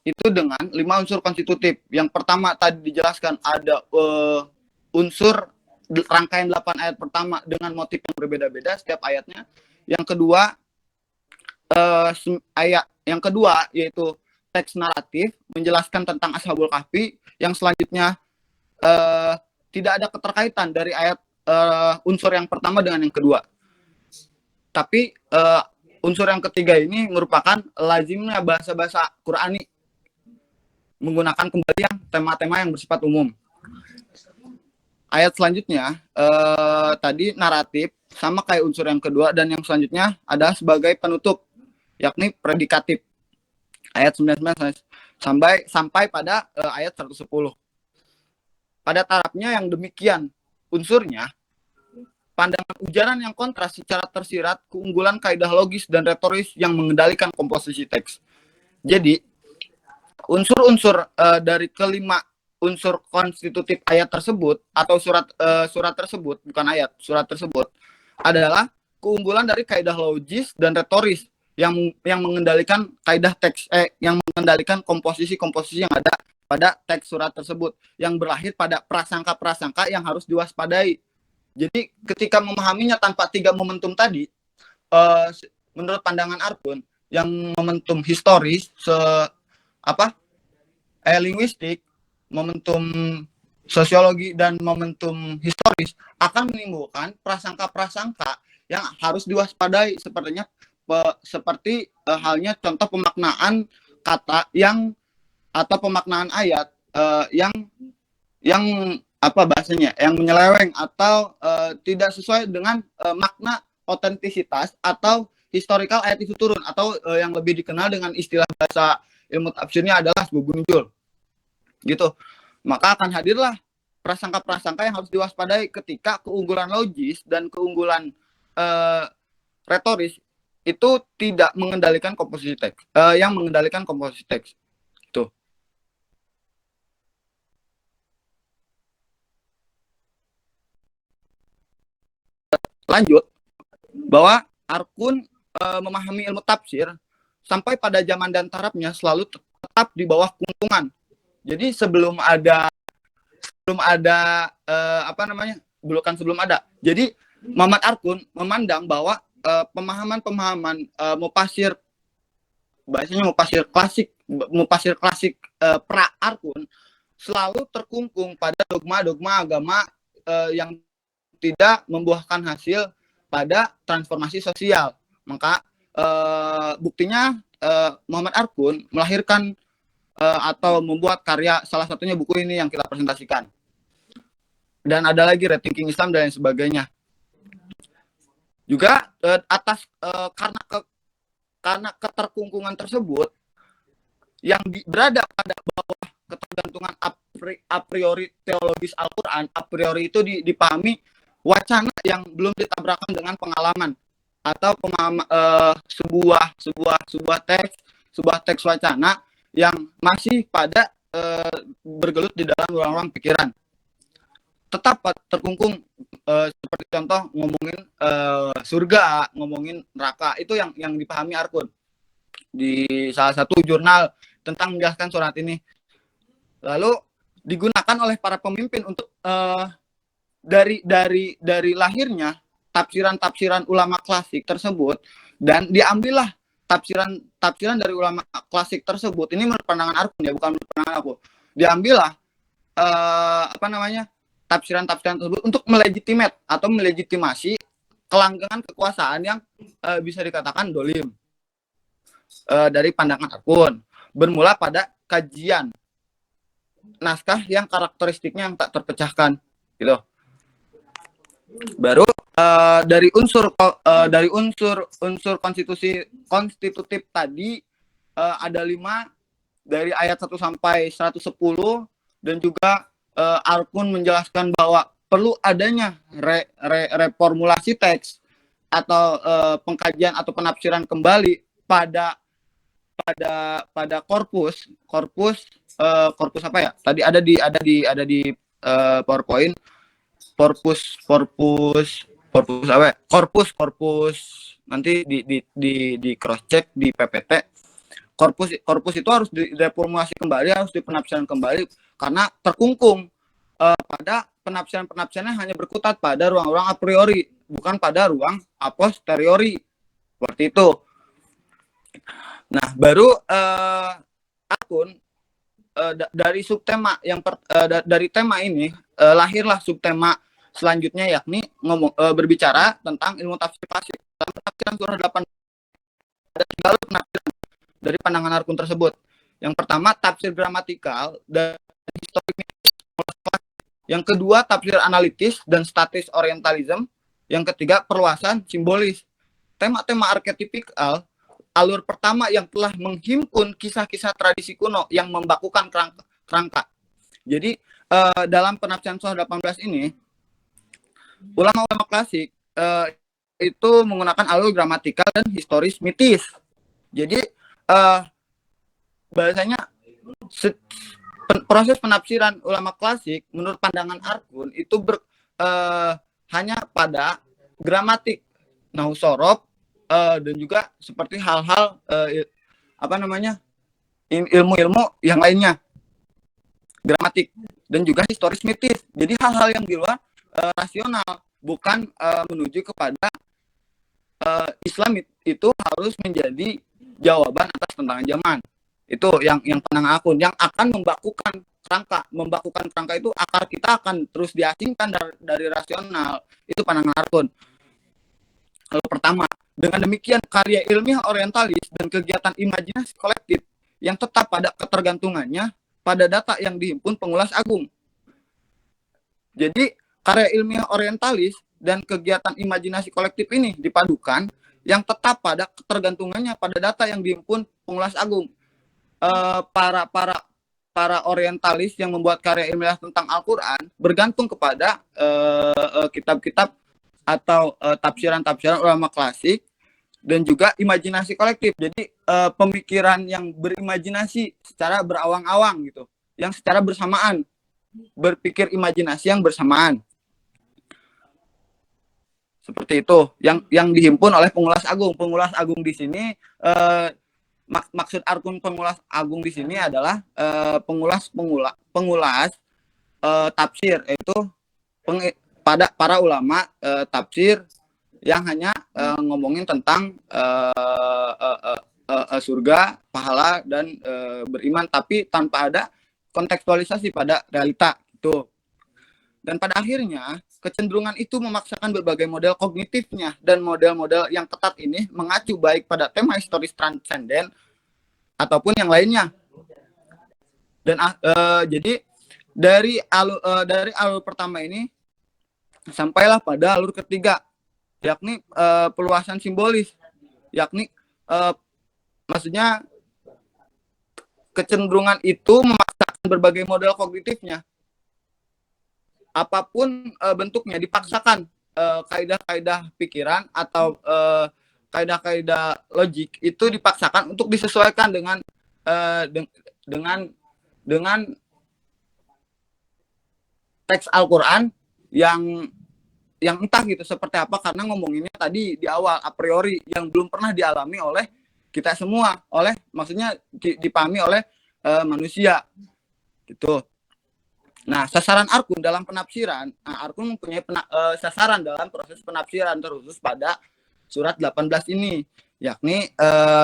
itu dengan 5 unsur konstitutif. Yang pertama tadi dijelaskan ada unsur rangkaian 8 ayat pertama dengan motif yang berbeda-beda setiap ayatnya. Yang kedua yaitu teks naratif menjelaskan tentang Ashabul Kahfi. Yang selanjutnya tidak ada keterkaitan dari ayat unsur yang pertama dengan yang kedua. Tapi unsur yang ketiga ini merupakan lazimnya bahasa-bahasa Qur'ani menggunakan kembali yang tema-tema yang bersifat umum. Ayat selanjutnya tadi naratif sama kayak unsur yang kedua, dan yang selanjutnya adalah sebagai penutup yakni predikatif. Ayat 99 sampai pada ayat 110. Pada tarafnya yang demikian unsurnya, pandangan ujaran yang kontras secara tersirat keunggulan kaidah logis dan retoris yang mengendalikan komposisi teks. Jadi unsur-unsur dari kelima unsur konstitutif ayat tersebut atau surat tersebut, bukan ayat, surat tersebut adalah keunggulan dari kaidah logis dan retoris yang mengendalikan kaidah teks yang mengendalikan komposisi-komposisi yang ada pada teks surat tersebut yang berlahir pada prasangka-prasangka yang harus diwaspadai. Jadi ketika memahaminya tanpa 3 momentum tadi, menurut pandangan Arkun, yang momentum historis linguistik, momentum sosiologi, dan momentum historis akan menimbulkan prasangka-prasangka yang harus diwaspadai, seperti halnya contoh pemaknaan kata atau pemaknaan ayat yang menyeleweng atau tidak sesuai dengan makna otentisitas atau historical ayat itu turun, atau yang lebih dikenal dengan istilah bahasa ilmu tafsirnya adalah asbabun nuzul. Gitu. Maka akan hadirlah prasangka-prasangka yang harus diwaspadai ketika keunggulan logis dan keunggulan retoris itu tidak mengendalikan komposisi teks, yang mengendalikan komposisi teks. Tuh. Lanjut, bahwa Arkun memahami ilmu tafsir sampai pada zaman dan tarafnya selalu tetap di bawah kungkungan. Jadi sebelum ada sebelum ada. Jadi Muhammad Arkun memandang bahwa pemahaman mufasir, bahasanya mufasir klasik pra Arkun selalu terkungkung pada dogma-dogma agama yang tidak membuahkan hasil pada transformasi sosial. Maka buktinya Muhammad Arkun melahirkan atau membuat karya, salah satunya buku ini yang kita presentasikan. Dan ada lagi Rethinking Islam dan lain sebagainya. Juga karena keterkungkungan tersebut yang berada pada bawah ketergantungan a priori teologis Al-Qur'an, a priori itu dipahami wacana yang belum ditabrakan dengan pengalaman atau pemahaman sebuah teks wacana yang masih pada bergelut di dalam ruang-ruang pikiran. Tetap terkungkung, seperti contoh ngomongin surga, ngomongin neraka, itu yang dipahami Arkun di salah satu jurnal tentang menjelaskan surat ini. Lalu digunakan oleh para pemimpin untuk dari lahirnya tafsiran ulama klasik tersebut, dan diambillah tafsiran dari ulama klasik tersebut. Ini menurut pandangan Arkun ya, bukan menurut pandangan aku. Diambillah tafsiran tersebut untuk melegitimasi kelanggengan kekuasaan yang bisa dikatakan dolim dari pandangan Arkun. Bermula pada kajian naskah yang karakteristiknya yang tak terpecahkan, gitu. Baru dari unsur konstitutif tadi ada 5 dari ayat 1 sampai 110, dan juga Arkun menjelaskan bahwa perlu adanya reformulasi teks atau pengkajian atau penafsiran kembali pada korpus apa ya? Tadi ada di PowerPoint. Korpus apa ya? Korpus nanti di cross check di PPT. Korpus itu harus direformulasi kembali, harus dipenafsiran kembali, karena terkungkung pada penafsiran-penafsirannya hanya berkutat pada ruang-ruang a priori, bukan pada ruang a posteriori. Seperti itu. Nah, baru Arkun dari subtema dari tema ini lahirlah subtema selanjutnya, yakni berbicara tentang ilmu tafsir klasik. Dalam penafsiran surah 8 ada 3 alur penafsiran dari pandangan Arkun tersebut. Yang pertama tafsir gramatikal dan historik. Yang kedua tafsir analitis dan statis orientalism. Yang ketiga perluasan simbolis. Tema-tema arketipikal, alur pertama yang telah menghimpun kisah-kisah tradisi kuno yang membakukan kerangka. Jadi dalam penafsiran surah 18 ini, ulama-ulama klasik itu menggunakan alur gramatikal dan historis mitis. Jadi bahasanya proses penafsiran ulama klasik menurut pandangan Arkun itu hanya pada gramatik, nahu sorof, dan juga seperti hal-hal ilmu-ilmu yang lainnya, gramatik dan juga historis mitis. Jadi hal-hal yang di luar rasional, bukan menuju kepada Islam itu harus menjadi jawaban atas tantangan zaman. Itu yang pandangan Arkun, yang akan membakukan kerangka itu akar kita akan terus diasingkan dari rasional. Itu pandangan Arkun. Lalu pertama, dengan demikian karya ilmiah orientalis dan kegiatan imajinasi kolektif yang tetap pada ketergantungannya pada data yang dihimpun pengulas agung. Jadi karya ilmiah orientalis dan kegiatan imajinasi kolektif ini dipadukan, yang tetap pada ketergantungannya pada data yang dihimpun pengulas agung. Para orientalis yang membuat karya ilmiah tentang Al-Quran bergantung kepada kitab-kitab atau tafsiran-tafsiran ulama klasik dan juga imajinasi kolektif. Jadi pemikiran yang berimajinasi secara berawang-awang gitu, yang secara bersamaan, berpikir imajinasi yang bersamaan. Seperti itu yang dihimpun oleh pengulas agung. Pengulas agung di sini maksud arkun pengulas agung di sini adalah pengulas tafsir, yaitu pada para ulama tafsir yang hanya ngomongin tentang surga, pahala dan beriman, tapi tanpa ada kontekstualisasi pada realita itu. Dan pada akhirnya kecenderungan itu memaksakan berbagai model kognitifnya, dan model-model yang ketat ini mengacu baik pada tema historis transenden ataupun yang lainnya. Dan jadi dari alur pertama ini sampailah pada alur ketiga, yakni peluasan simbolis, yakni maksudnya kecenderungan itu memaksakan berbagai model kognitifnya, apapun bentuknya, dipaksakan kaidah-kaidah pikiran atau kaidah-kaidah logik itu dipaksakan untuk disesuaikan dengan teks Al-Quran yang entah gitu seperti apa, karena ngomonginnya tadi di awal a priori yang belum pernah dialami oleh kita semua, maksudnya dipahami oleh manusia gitu. Nah, sasaran arkun dalam penafsiran, arkun mempunyai sasaran dalam proses penafsiran terkhusus pada surat 18 ini, yakni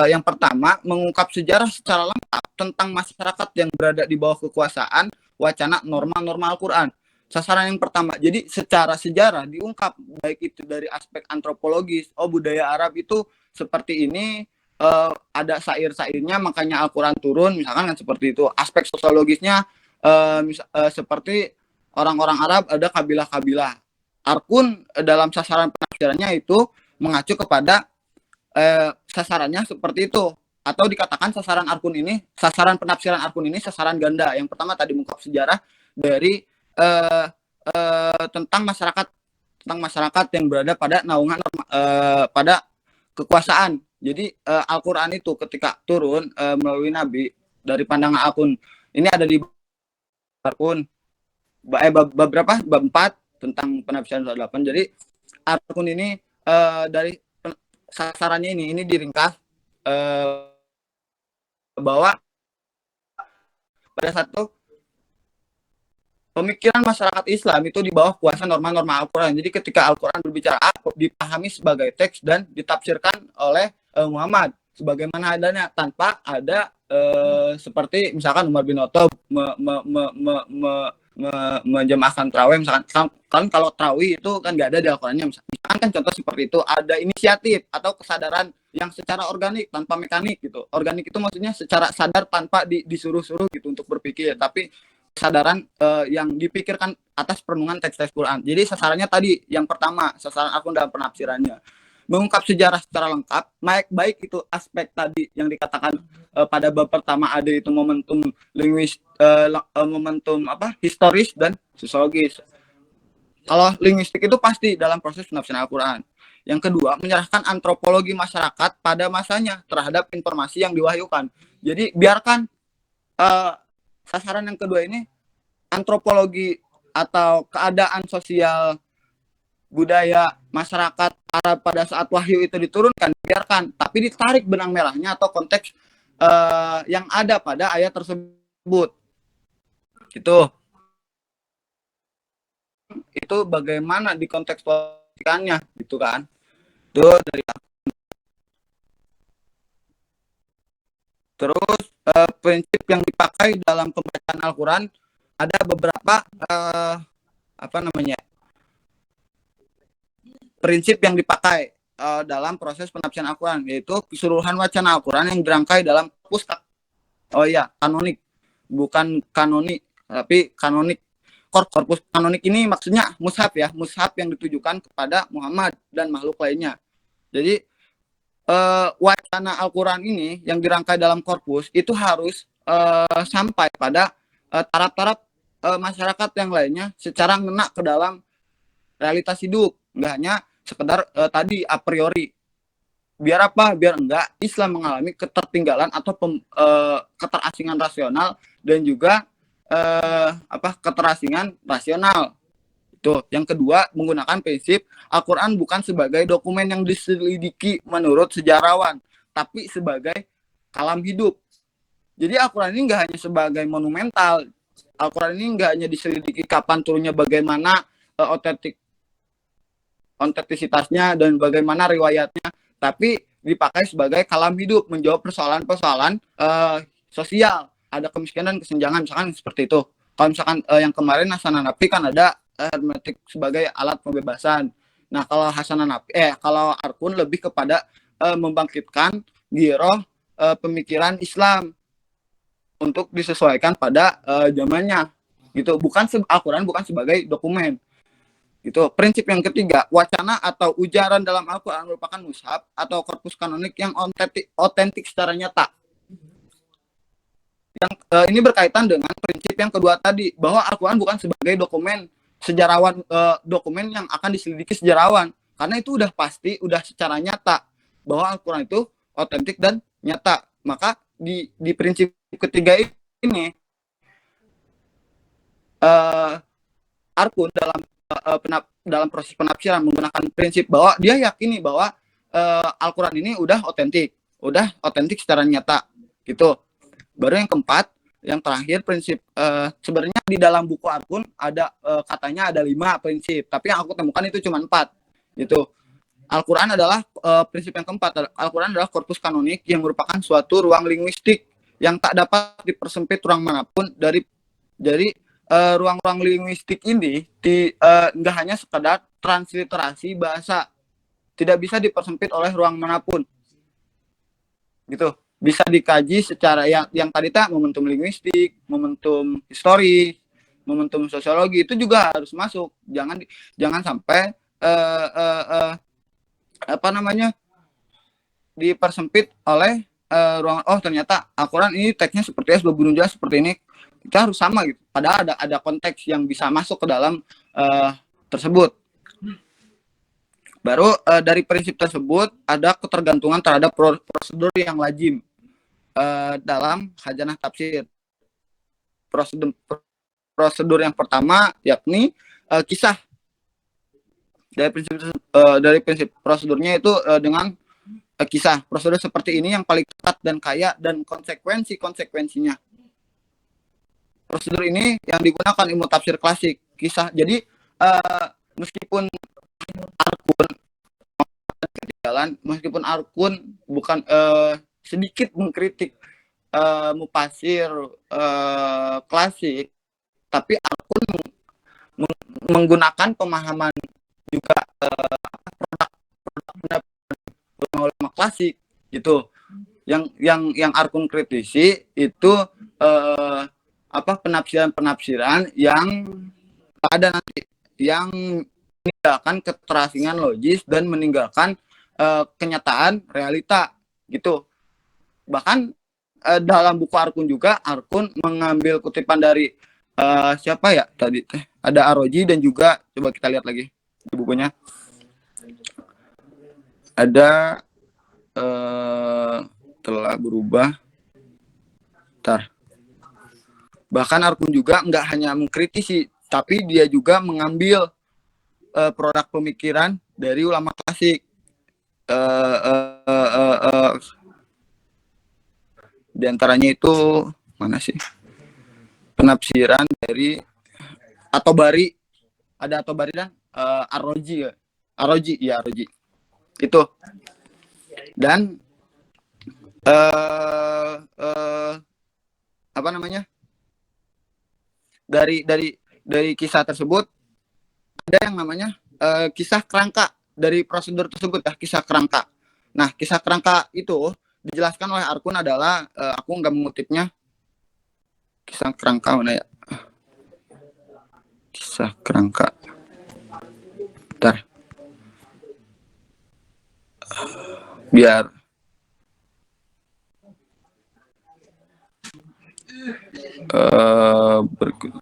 yang pertama mengungkap sejarah secara lengkap tentang masyarakat yang berada di bawah kekuasaan wacana norma-norma Al-Quran. Sasaran yang pertama, jadi secara sejarah diungkap, baik itu dari aspek antropologis, budaya Arab itu seperti ini, ada syair-syairnya makanya Al-Quran turun, misalkan kan seperti itu. Aspek sosiologisnya seperti orang-orang Arab ada kabilah-kabilah. Arkun dalam sasaran penafsirannya itu mengacu kepada sasarannya seperti itu, atau dikatakan sasaran penafsiran arkun ini sasaran ganda. Yang pertama tadi mengungkap sejarah dari tentang masyarakat yang berada pada naungan pada kekuasaan. Jadi Al-Quran itu ketika turun melalui Nabi dari pandangan arkun ini ada di arkun bab 4 tentang penafsiran surat 8. Jadi arkun ini dari sasarannya ini diringkas bahwa pada satu pemikiran masyarakat Islam itu di bawah kuasa norma-norma Al-Quran. Jadi ketika Al-Quran berbicara dipahami sebagai teks dan ditafsirkan oleh Muhammad sebagaimana adanya, tanpa ada seperti misalkan Umar bin Khattab menjemahkan tarawih, misalkan kan kalau tarawih itu kan nggak ada di Al-Qurannya, misalkan kan contoh seperti itu. Ada inisiatif atau kesadaran yang secara organik tanpa mekanik gitu. Organik itu maksudnya secara sadar tanpa disuruh-suruh gitu untuk berpikir, tapi kesadaran yang dipikirkan atas perenungan teks-teks Quran. Jadi sasarannya tadi yang pertama, sasaran akun dalam penafsirannya mengungkap sejarah secara lengkap, baik itu aspek tadi yang dikatakan pada bab pertama ada itu momentum historis dan sosiologis. Kalau linguistik itu pasti dalam proses penafsiran Al-Quran. Yang kedua, menyerahkan antropologi masyarakat pada masanya terhadap informasi yang diwahyukan. Jadi biarkan sasaran yang kedua ini antropologi atau keadaan sosial budaya masyarakat Arab pada saat wahyu itu diturunkan, biarkan, tapi ditarik benang merahnya atau konteks yang ada pada ayat tersebut. Itu bagaimana dikontekstualisasikannya gitu kan. Itu dari terus prinsip yang dipakai dalam pembacaan Al-Quran ada beberapa prinsip yang dipakai dalam proses penafsiran Al-Quran, yaitu keseluruhan wacana Al-Quran yang dirangkai dalam pusaka. Kanonik, bukan kanoni, tapi kanonik. Korpus kanonik ini maksudnya mushaf ya, mushaf yang ditujukan kepada Muhammad dan makhluk lainnya. Jadi wacana Al-Quran ini yang dirangkai dalam korpus itu harus sampai pada taraf-taraf masyarakat yang lainnya secara ngena ke dalam realitas hidup, nggak hanya sekedar tadi a priori. Biar apa? Biar enggak Islam mengalami ketertinggalan atau keterasingan rasional dan juga keterasingan rasional. Itu. Yang kedua, menggunakan prinsip Al-Quran bukan sebagai dokumen yang diselidiki menurut sejarawan, tapi sebagai kalam hidup. Jadi Al-Quran ini nggak hanya sebagai monumental. Al-Quran ini nggak hanya diselidiki kapan turunnya, bagaimana otentisitasnya dan bagaimana riwayatnya, tapi dipakai sebagai kalam hidup, menjawab persoalan-persoalan sosial. Ada kemiskinan, kesenjangan, misalkan seperti itu. Kalau misalkan yang kemarin Hasanah Nafi kan ada hermeneutik sebagai alat pembebasan. Nah, kalau kalau Arkun lebih kepada membangkitkan giroh pemikiran Islam untuk disesuaikan pada zamannya. Gitu. Al-Quran bukan sebagai dokumen. Gitu. Prinsip yang ketiga, wacana atau ujaran dalam Al-Quran merupakan mushaf atau korpus kanonik yang otentik secara nyata. Yang ini berkaitan dengan prinsip yang kedua tadi, bahwa Al-Quran bukan sebagai dokumen sejarawan, dokumen yang akan diselidiki sejarawan, karena itu udah pasti, udah secara nyata bahwa Al-Quran itu otentik dan nyata. Maka di prinsip ketiga ini Arkun dalam proses penafsiran menggunakan prinsip bahwa dia yakini bahwa Al-Quran ini udah otentik secara nyata gitu. Baru yang keempat, yang terakhir prinsip, sebenarnya di dalam buku Arkun ada katanya ada 5 prinsip, tapi yang aku temukan itu cuma 4 gitu. Al-Quran adalah prinsip yang keempat. Al-Quran adalah korpus kanonik yang merupakan suatu ruang linguistik yang tak dapat dipersempit ruang manapun dari ruang-ruang linguistik ini nggak hanya sekedar transliterasi bahasa, tidak bisa dipersempit oleh ruang manapun gitu. Bisa dikaji secara yang tadi momentum linguistik, momentum histori, momentum sosiologi itu juga harus masuk. Jangan sampai dipersempit oleh ruang. Oh, ternyata Al-Quran ini teksnya seperti S, berbunyi jelas seperti ini. Kita harus sama gitu. Padahal ada konteks yang bisa masuk ke dalam tersebut. Baru dari prinsip tersebut ada ketergantungan terhadap prosedur yang lazim dalam khazanah tafsir. Prosedur yang pertama yakni kisah. Dari prinsip prosedurnya itu dengan kisah. Prosedur seperti ini yang paling ketat dan kaya dan konsekuensinya. Prosedur ini yang digunakan ilmu tafsir klasik, kisah. Jadi meskipun Arkun bukan sedikit mengkritik mufasir klasik, tapi Arkun menggunakan pemahaman juga produk ulama klasik gitu. Yang Arkun kritisi itu penafsiran yang ada nanti yang meninggalkan keterasingan logis dan meninggalkan kenyataan realita gitu. Bahkan dalam buku Arkun juga Arkun mengambil kutipan dari siapa ya tadi ada Ar-Razi, dan juga coba kita lihat lagi di bukunya ada telah berubah. Bahkan Arkun juga nggak hanya mengkritisi, tapi dia juga mengambil produk pemikiran dari ulama klasik. Di antaranya itu mana sih? Penafsiran dari At-Tabari, ada At-Tabari dan Ar-Razi itu. Dan dari kisah tersebut ada yang namanya kisah kerangka dari prosedur tersebut ya, kisah kerangka. Nah, kisah kerangka itu dijelaskan oleh Arkun adalah aku nggak mengutipnya. Kisah kerangka mana ya? Kisah kerangka. Bentar. biar berikut.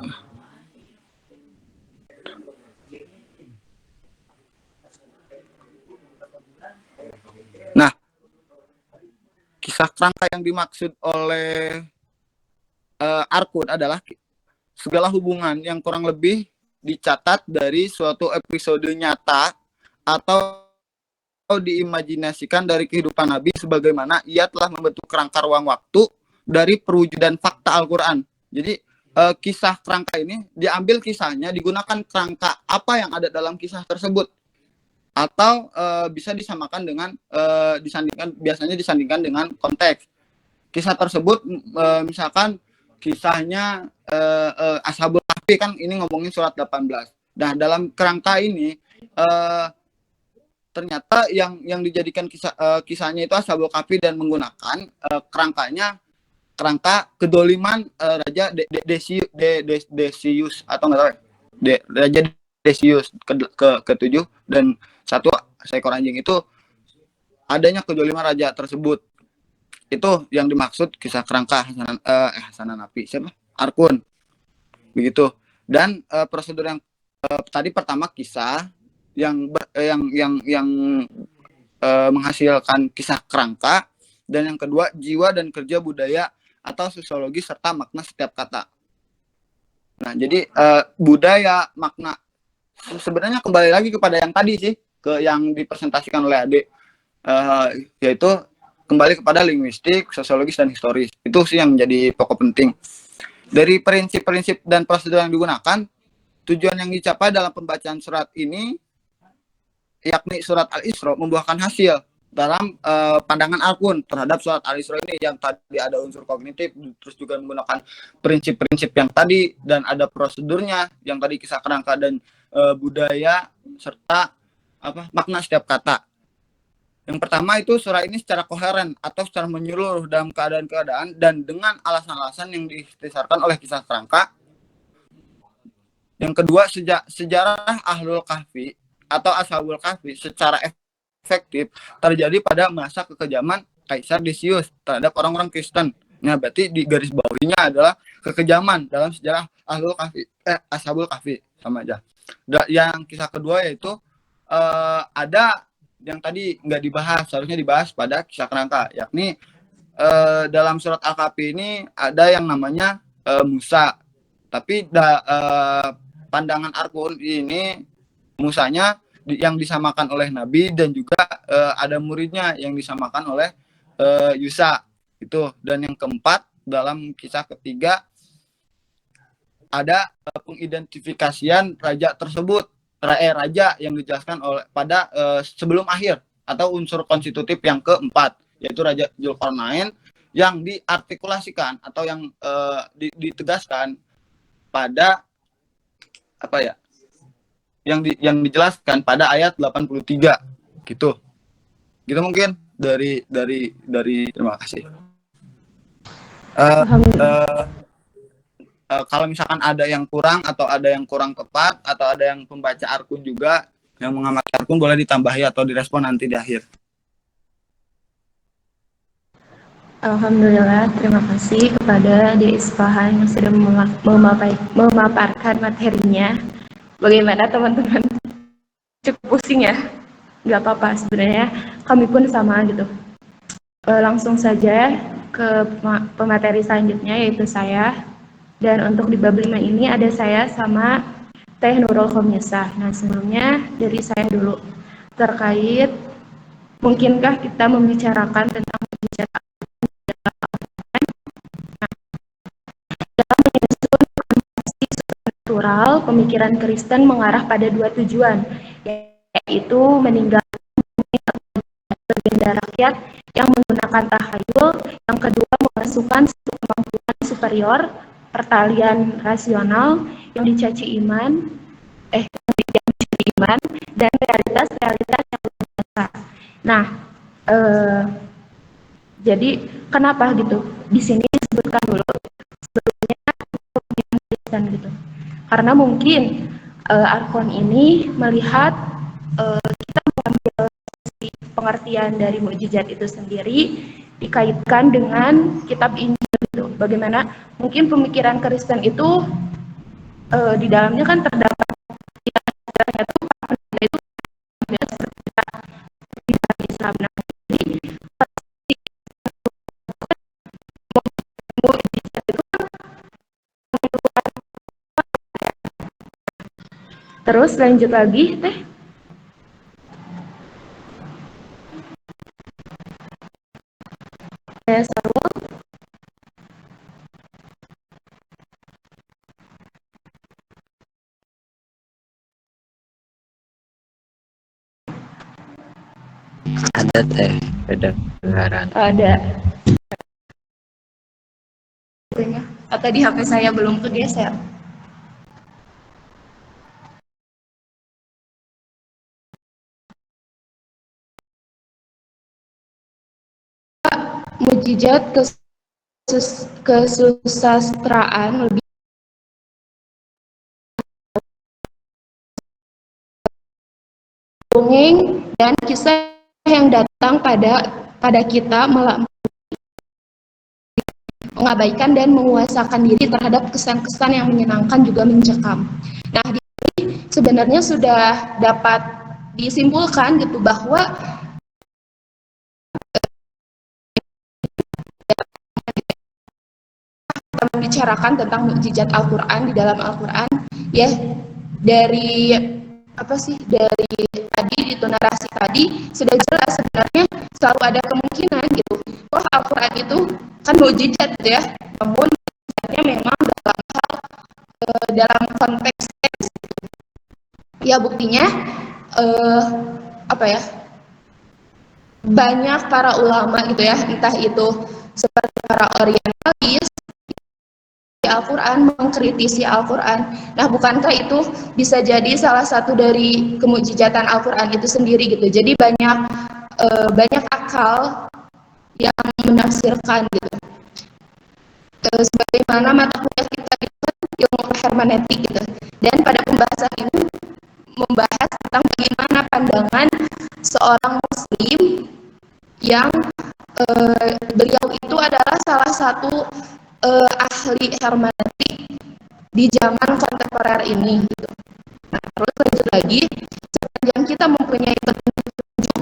Nah, kisah kerangka yang dimaksud oleh Arkun adalah segala hubungan yang kurang lebih dicatat dari suatu episode nyata atau diimajinasikan dari kehidupan Nabi sebagaimana ia telah membentuk kerangka ruang waktu dari perwujudan fakta Al-Quran. Jadi kisah kerangka ini diambil kisahnya, digunakan kerangka apa yang ada dalam kisah tersebut, atau bisa disamakan dengan biasanya disandingkan dengan konteks kisah tersebut. Misalkan kisahnya Ashabul Kahfi, kan ini ngomongin surat 18. Nah, dalam kerangka ini ternyata yang dijadikan kisahnya itu Ashabul Kahfi dan menggunakan kerangka kedoliman Raja Decius atau nggak tahu ya, Raja Decius ke-7, dan satu seekor anjing itu adanya kedoliman raja tersebut. Itu yang dimaksud kisah kerangka Hasanan Nabi, siapa? Arkun. Begitu. Dan prosedur yang tadi pertama kisah yang menghasilkan kisah kerangka, dan yang kedua jiwa dan kerja budaya atau sosiologi serta makna setiap kata. Nah, jadi budaya, makna sebenarnya kembali lagi kepada yang tadi sih, ke yang dipresentasikan oleh Ade, yaitu kembali kepada linguistik, sosiologis, dan historis. Itu sih yang menjadi pokok penting. Dari prinsip-prinsip dan prosedur yang digunakan, tujuan yang dicapai dalam pembacaan surat ini, yakni surat Al-Isra, membuahkan hasil dalam pandangan Arkun terhadap surat Al-Isra ini, yang tadi ada unsur kognitif, terus juga menggunakan prinsip-prinsip yang tadi, dan ada prosedurnya, yang tadi kisah kerangka dan budaya, serta makna setiap kata. Yang pertama itu surah ini secara koheren atau secara menyeluruh dalam keadaan-keadaan dan dengan alasan-alasan yang didasarkan oleh kisah kerangka. Yang kedua, sejarah Ahlul Kahfi atau Ashabul Kahfi secara efektif terjadi pada masa kekejaman Kaisar Decius terhadap orang-orang Kristen. Nah, berarti di garis bawahnya adalah kekejaman dalam sejarah Ahlul Kahfi, Ashabul Kahfi, sama aja. Yang kisah kedua yaitu ada yang tadi nggak dibahas, seharusnya dibahas pada kisah kerangka, yakni dalam surat Al-Kahfi ini ada yang namanya Musa, tapi pandangan Arkun ini Musanya yang disamakan oleh Nabi, dan juga ada muridnya yang disamakan oleh Yusa itu. Dan yang keempat, dalam kisah ketiga ada pengidentifikasian raja tersebut, raja yang dijelaskan oleh pada sebelum akhir, atau unsur konstitutif yang keempat, yaitu Raja Zulkarnain, yang diartikulasikan atau yang ditegaskan pada yang dijelaskan pada ayat 83 gitu mungkin dari terima kasih. Kalau misalkan ada yang kurang atau ada yang kurang tepat atau ada yang pembaca Arkun juga yang mengamati Arkun, boleh ditambahi atau direspon nanti di akhir. Alhamdulillah, terima kasih kepada Di Isfahan yang sudah memaparkan materinya. Bagaimana teman-teman? Cukup pusing ya? Gak apa-apa, sebenarnya kami pun sama gitu. Langsung saja ke pemateri selanjutnya, yaitu saya. Dan untuk di bab 5 ini ada saya sama Teh Nurul Khomisah. Nah, sebelumnya dari saya dulu terkait mungkinkah kita membicarakan tentang pembicaraan dalam menyusun konsepsi supranatural. Pemikiran Kristen mengarah pada dua tujuan, yaitu meninggalkan legenda rakyat yang menggunakan tahayul, yang kedua memasukkan kemampuan superior pertalian rasional yang dicaci iman, dan realitas-realitas yang biasa. Nah, jadi kenapa gitu? Di sini disebutkan dulu sebelumnya Kristen gitu. Karena mungkin Arkon ini melihat kita mengambil pengertian dari mukjizat itu sendiri dikaitkan dengan kitab Injil gitu. Bagaimana mungkin pemikiran Kristen itu di dalamnya kan terdapat istilahnya itu itu seperti Islam. Nah, jadi mukjizat itu terus lanjut lagi teh. Sarul. Ada teh, kedengaran. Ada. Atau di HP saya belum kegeser. Mukjizat kesusastraan lebih dongeng dan kisah yang datang pada kita mengabaikan dan menguasakan diri terhadap kesan-kesan yang menyenangkan juga mencekam. Nah, di sini sebenarnya sudah dapat disimpulkan gitu bahwa kita membicarakan tentang mukjizat Al-Qur'an di dalam Al-Qur'an ya, dari tadi itu narasi tadi sudah jelas sebenarnya selalu ada kemungkinan gitu. Al-Qur'an itu kan mukjizat gitu ya. Namun mukjizatnya memang dalam konteks ya, buktinya banyak para ulama gitu ya, entah itu seperti para orientalis Al-Quran, mengkritisi Al-Quran. Nah, bukankah itu bisa jadi salah satu dari kemukjizatan Al-Quran itu sendiri gitu. Jadi banyak akal yang menafsirkan gitu. Sebagaimana mata kuliah kita itu ilmu hermeneutik gitu. Dan pada pembahasan ini membahas tentang bagaimana pandangan seorang muslim yang beliau itu adalah salah satu ahli hermeneutik di zaman kontemporer ini gitu. Nah, terus lanjut lagi, sepanjang kita mempunyai petunjuk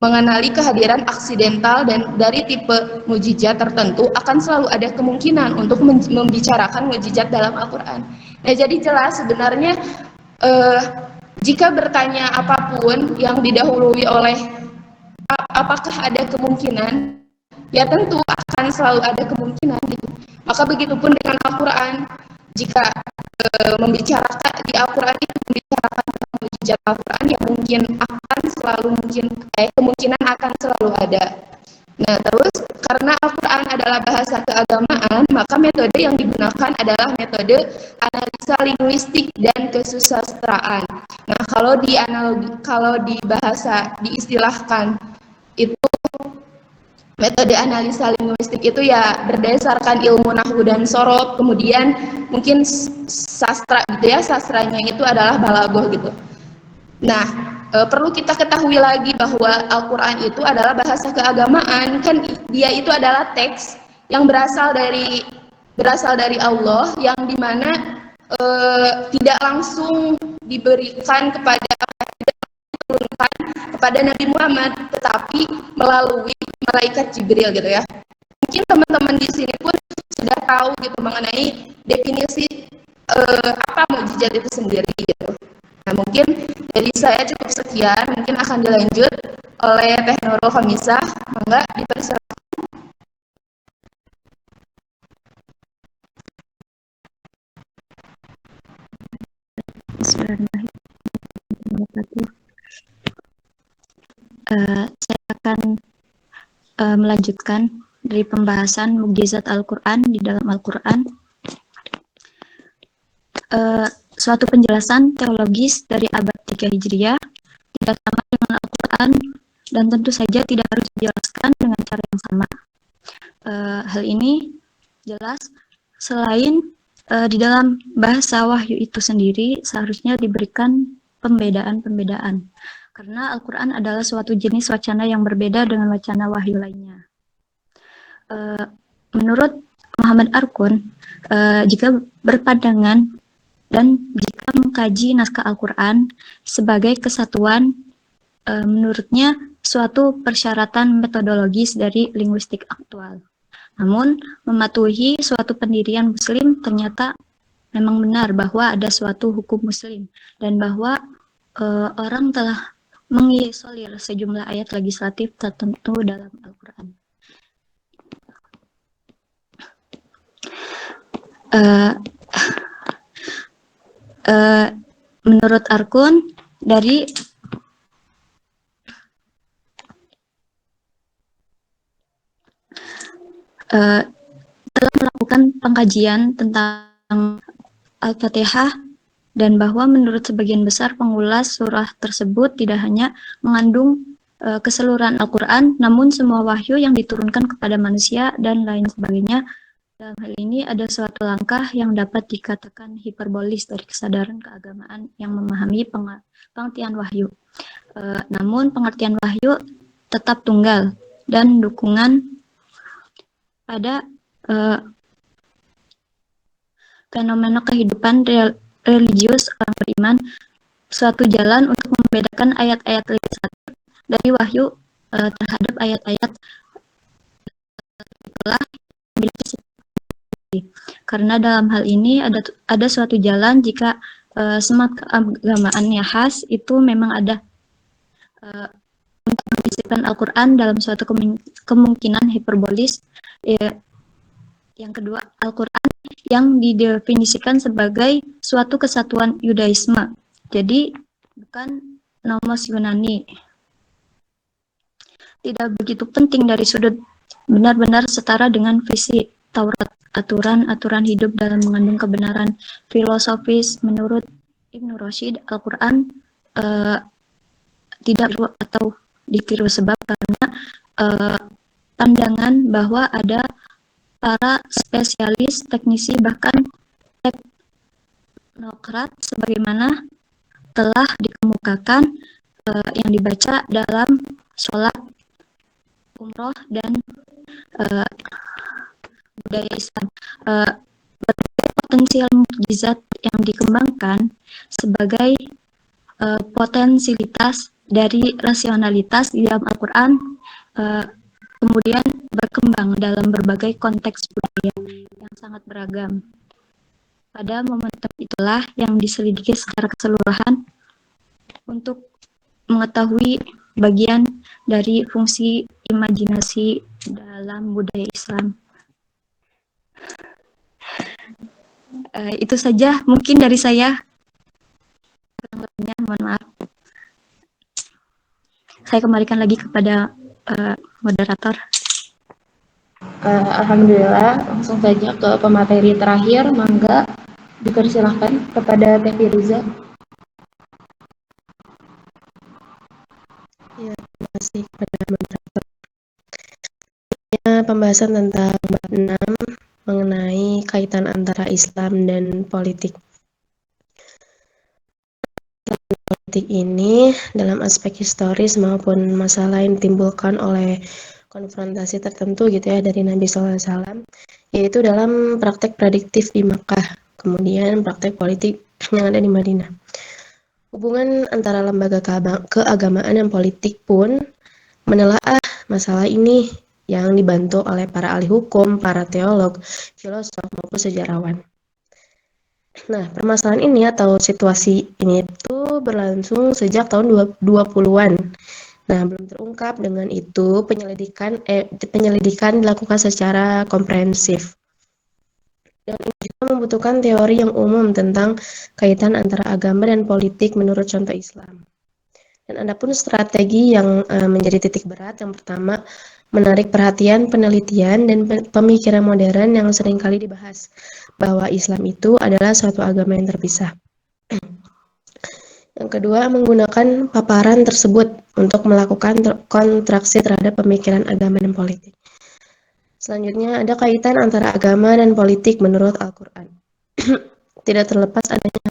mengenali kehadiran aksidental dan dari tipe mukjizat tertentu, akan selalu ada kemungkinan untuk membicarakan mukjizat dalam Al-Quran. Nah, jadi jelas sebenarnya jika bertanya apapun yang didahului oleh apakah ada kemungkinan, ya tentu akan selalu ada kemungkinan gitu. Maka begitupun dengan Al-Quran, jika membicarakan di Al-Quran itu membicarakan tentang mukjizat Al-Quran, ya kemungkinan akan selalu ada. Nah, terus karena Al-Quran adalah bahasa keagamaan, maka metode yang digunakan adalah metode analisa linguistik dan kesusastraan. Nah, kalau di bahasa diistilahkan itu metode analisa linguistik itu ya berdasarkan ilmu nahwu dan sorob, kemudian mungkin sastra gitu ya, sastranya itu adalah balaghah gitu. Nah, perlu kita ketahui lagi bahwa Al-Quran itu adalah bahasa keagamaan, kan dia itu adalah teks yang berasal dari Allah, yang dimana tidak langsung diberikan kepada Nabi Muhammad, tetapi melalui malaikat Jibril gitu ya. Mungkin teman-teman di sini pun sudah tahu gitu mengenai definisi apa mukjizat itu sendiri gitu. Nah, mungkin dari saya cukup sekian, mungkin akan dilanjut oleh Teh Nurul Khamisah. Mangga dipersilakan. Bismillahirrahmanirrahim. Saya akan melanjutkan dari pembahasan mukjizat Al-Quran di dalam Al-Quran. Suatu penjelasan teologis dari abad 3 Hijriah tidak sama dengan Al-Quran, dan tentu saja tidak harus dijelaskan dengan cara yang sama. Hal ini jelas selain di dalam bahasa wahyu itu sendiri seharusnya diberikan pembedaan-pembedaan. Karena Al-Quran adalah suatu jenis wacana yang berbeda dengan wacana wahyu lainnya. Menurut Muhammad Arkun, jika berpandangan dan jika mengkaji naskah Al-Quran sebagai kesatuan, menurutnya suatu persyaratan metodologis dari linguistik aktual. Namun, mematuhi suatu pendirian Muslim ternyata memang benar bahwa ada suatu hukum Muslim dan bahwa orang telah mengisolir sejumlah ayat legislatif tertentu dalam Al-Quran. Menurut Arkun, dari telah melakukan pengkajian tentang Al-Fatihah dan bahwa menurut sebagian besar pengulas surah tersebut tidak hanya mengandung keseluruhan Al-Quran, namun semua wahyu yang diturunkan kepada manusia dan lain sebagainya. Dalam hal ini ada suatu langkah yang dapat dikatakan hiperbolis dari kesadaran keagamaan yang memahami pengertian wahyu. Namun pengertian wahyu tetap tunggal dan dukungan pada fenomena kehidupan religius orang beriman, suatu jalan untuk membedakan ayat-ayat legislatif dari wahyu terhadap ayat-ayat telah memiliki. Karena dalam hal ini ada suatu jalan jika semangat keagamaannya khas, itu memang ada untuk mendisiplinkan Al-Quran dalam suatu kemungkinan hiperbolis. Yang kedua, Al-Quran yang didefinisikan sebagai suatu kesatuan Yudaisme. Jadi, bukan nomos Yunani. Tidak begitu penting dari sudut benar-benar setara dengan visi Taurat, aturan-aturan hidup dalam mengandung kebenaran filosofis. Menurut Ibnu Rashid, Al-Quran tidak perlu atau ditiru sebab karena pandangan bahwa ada para spesialis, teknisi, bahkan teknokrat sebagaimana telah dikemukakan yang dibaca dalam sholat, umroh, dan budaya Islam. Potensial mukjizat yang dikembangkan sebagai potensilitas dari rasionalitas di dalam Al-Quran kemudian berkembang dalam berbagai konteks budaya yang sangat beragam. Pada momentum itulah yang diselidiki secara keseluruhan untuk mengetahui bagian dari fungsi imajinasi dalam budaya Islam. Itu saja mungkin dari saya. Mohon maaf. Saya kembalikan lagi kepada moderator. Alhamdulillah, langsung saja ke pemateri terakhir. Mangga dipersilahkan kepada Teh Firuza. Ya, terima kasih kepada moderator. Pembahasan tentang bab 6 mengenai kaitan antara Islam dan politik. Politik ini dalam aspek historis maupun masalah yang ditimbulkan oleh konfrontasi tertentu gitu ya dari Nabi SAW, yaitu dalam praktek prediktif di Makkah, kemudian praktek politik yang ada di Madinah. Hubungan antara lembaga keagamaan dan politik pun menelaah masalah ini yang dibantu oleh para ahli hukum, para teolog, filosof maupun sejarawan. Nah, permasalahan ini atau situasi ini itu berlangsung sejak tahun 20-an. Nah, belum terungkap, dengan itu penyelidikan dilakukan secara komprehensif. Dan ini juga membutuhkan teori yang umum tentang kaitan antara agama dan politik menurut contoh Islam. Dan ada pun strategi yang menjadi titik berat. Yang pertama, menarik perhatian penelitian dan pemikiran modern yang seringkali dibahas bahwa Islam itu adalah suatu agama yang terpisah. Yang kedua, menggunakan paparan tersebut untuk melakukan kontraksi terhadap pemikiran agama dan politik. Selanjutnya, ada kaitan antara agama dan politik menurut Al-Quran. Tidak terlepas adanya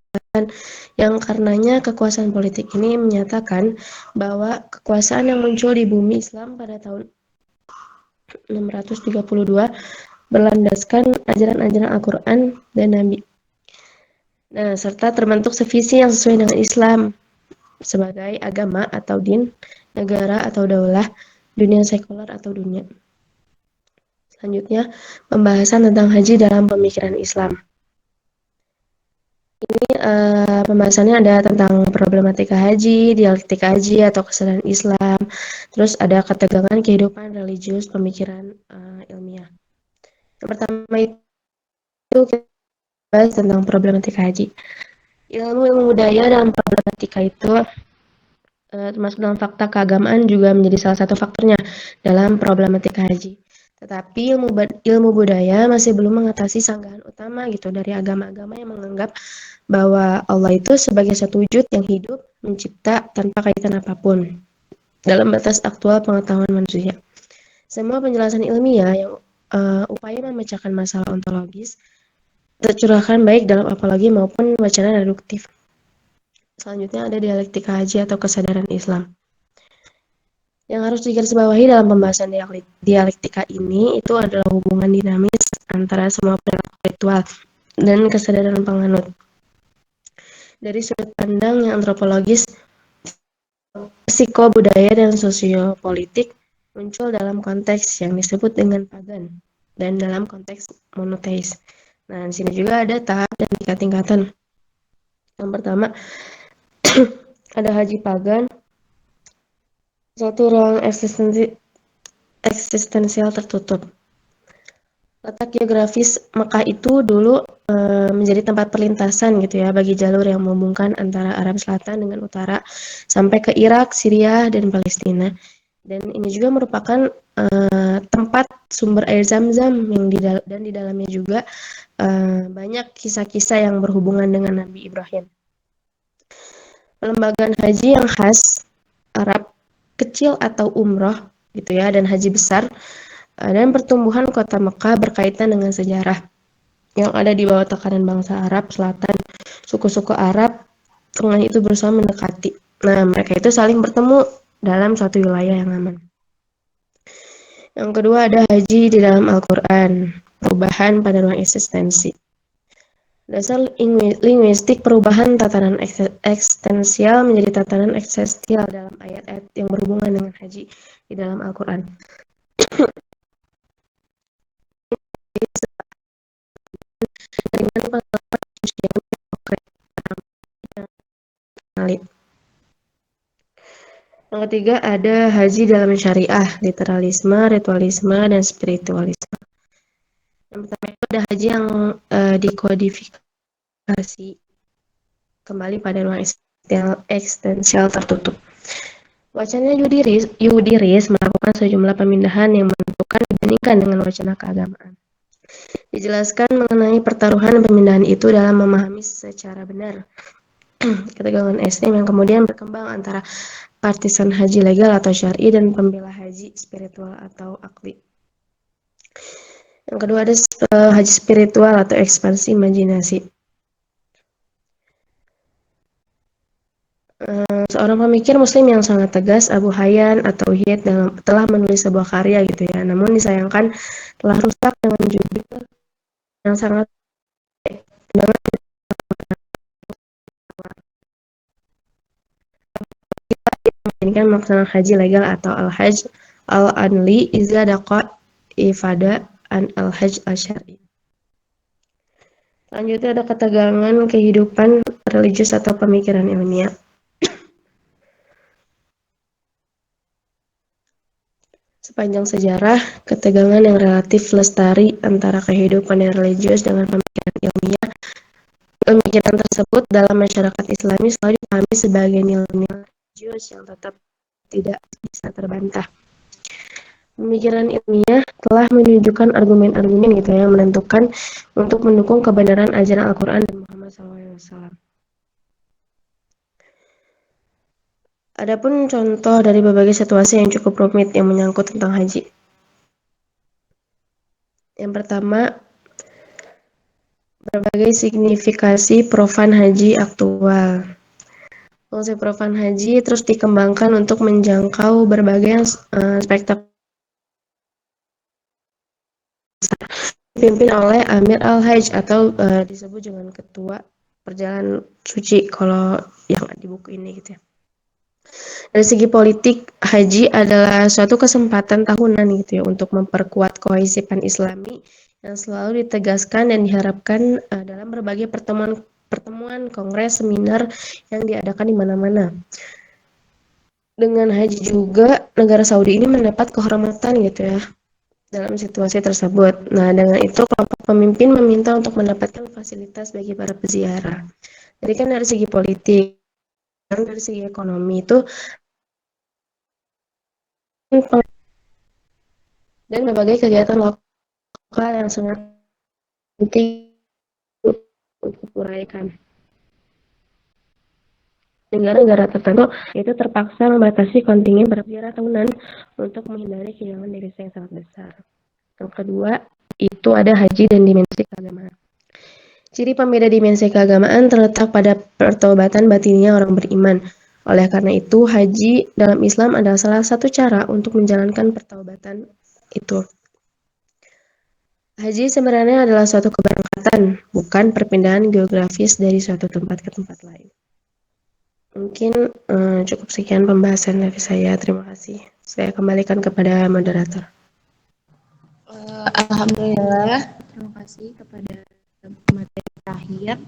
yang karenanya kekuasaan politik ini menyatakan bahwa kekuasaan yang muncul di bumi Islam pada tahun 632 berlandaskan ajaran-ajaran Al-Quran dan Nabi. Nah, serta terbentuk sevisi yang sesuai dengan Islam sebagai agama atau din, negara atau daulah, dunia sekuler atau dunia. Selanjutnya, pembahasan tentang haji dalam pemikiran Islam. Ini pembahasannya ada tentang problematika haji, dialektika haji atau kesadaran Islam, terus ada ketegangan kehidupan religius, pemikiran ilmiah. Yang pertama itu kita bahas tentang problematika haji. Ilmu budaya dalam problematika itu termasuk dalam fakta keagamaan juga menjadi salah satu faktornya dalam problematika haji. Tetapi ilmu budaya masih belum mengatasi sanggahan utama gitu dari agama-agama yang menganggap bahwa Allah itu sebagai satu wujud yang hidup, mencipta tanpa kaitan apapun dalam batas aktual pengetahuan manusia. Semua penjelasan ilmiah yang upaya memecahkan masalah ontologis tercurahkan baik dalam apologi maupun wacana reduktif. Selanjutnya ada dialektika haji atau kesadaran Islam. Yang harus digarisbawahi dalam pembahasan dialektika ini itu adalah hubungan dinamis antara semua perilaku ritual dan kesadaran penganut. Dari sudut pandang yang antropologis, psikobudaya dan sosiopolitik muncul dalam konteks yang disebut dengan pagan dan dalam konteks monoteis. Nah, di sini juga ada tahap dan tingkat-tingkatan. Yang pertama, ada haji pagan, suatu ruang eksistensial tertutup. Letak geografis Mekah itu dulu menjadi tempat perlintasan gitu ya bagi jalur yang menghubungkan antara Arab Selatan dengan Utara sampai ke Irak, Syria, dan Palestina. Dan ini juga merupakan tempat sumber air Zam-Zam yang di dalamnya juga banyak kisah-kisah yang berhubungan dengan Nabi Ibrahim. Pelembagaan haji yang khas Arab kecil atau umroh gitu ya dan haji besar dan pertumbuhan kota Mekah berkaitan dengan sejarah yang ada di bawah tekanan bangsa Arab Selatan. Suku-suku Arab Tengah itu berusaha mendekati. Nah, mereka itu saling bertemu dalam suatu wilayah yang aman. Yang kedua ada haji di dalam Al-Quran, perubahan pada ruang eksistensi. Dasar linguistik perubahan tatanan eksistensial menjadi tatanan eksistensial dalam ayat-ayat yang berhubungan dengan haji di dalam Al-Quran. Dengan pengalaman manusia yang ketiga ada haji dalam syariah, literalisme, ritualisme, dan spiritualisme. Yang pertama itu ada haji yang dikodifikasi kembali pada ruang eksistensial tertutup. Wacana Yudiris melakukan sejumlah pemindahan yang menentukan dibandingkan dengan wacana keagamaan. Dijelaskan mengenai pertaruhan pemindahan itu dalam memahami secara benar ketegangan ekstrem yang kemudian berkembang antara partisan haji legal atau syar'i dan pembela haji spiritual atau akli. Yang kedua ada haji spiritual atau ekspansi imajinasi. Seorang pemikir muslim yang sangat tegas, Abu Hayyan atau Hiyat telah menulis sebuah karya gitu ya, namun disayangkan telah rusak dengan judul yang sangat dengan menjadikan melaksanakan haji legal atau al-hajj al-anli iza daqa ifada an al-hajj al-syar'i. Selanjutnya ada ketegangan kehidupan religius atau pemikiran ilmiah. Sepanjang sejarah, ketegangan yang relatif lestari antara kehidupan yang religius dengan pemikiran ilmiah. Pemikiran tersebut dalam masyarakat Islami selalu dipahami sebagai nilai-nilai religius yang tetap tidak bisa terbantah. Pemikiran ilmiah telah menunjukkan argumen-argumen gitu yang menentukan untuk mendukung kebenaran ajaran Al-Quran dan Muhammad SAW. Adapun contoh dari berbagai situasi yang cukup rumit yang menyangkut tentang haji. Yang pertama, berbagai signifikasi profan haji aktual. Fungsi profan haji terus dikembangkan untuk menjangkau berbagai spektakuler dipimpin oleh Amir Al-Hajj atau disebut dengan ketua perjalanan suci kalau yang di buku ini gitu ya. Dari segi politik, haji adalah suatu kesempatan tahunan gitu ya untuk memperkuat kohesipan Islami yang selalu ditegaskan dan diharapkan dalam berbagai pertemuan, kongres, seminar yang diadakan di mana-mana. Dengan haji juga negara Saudi ini mendapat kehormatan gitu ya dalam situasi tersebut. Nah, dengan itu kelompok pemimpin meminta untuk mendapatkan fasilitas bagi para peziarah. Jadi kan dari segi politik, dari segi ekonomi itu dan berbagai kegiatan lokal yang sangat penting untuk uraikan. Negara-negara tertentu itu terpaksa membatasi kontingen berziarah tahunan untuk menghindari kehilangan devisa yang sangat besar. Yang kedua, itu ada haji dan dimensi keagamaan. Ciri pembeda dimensi keagamaan terletak pada pertobatan batinnya orang beriman. Oleh karena itu, haji dalam Islam adalah salah satu cara untuk menjalankan pertobatan itu. Haji sebenarnya adalah suatu keberangkatan, bukan perpindahan geografis dari suatu tempat ke tempat lain. Mungkin cukup sekian pembahasan dari saya. Terima kasih. Saya kembalikan kepada moderator. Alhamdulillah, terima kasih kepada materi terakhir.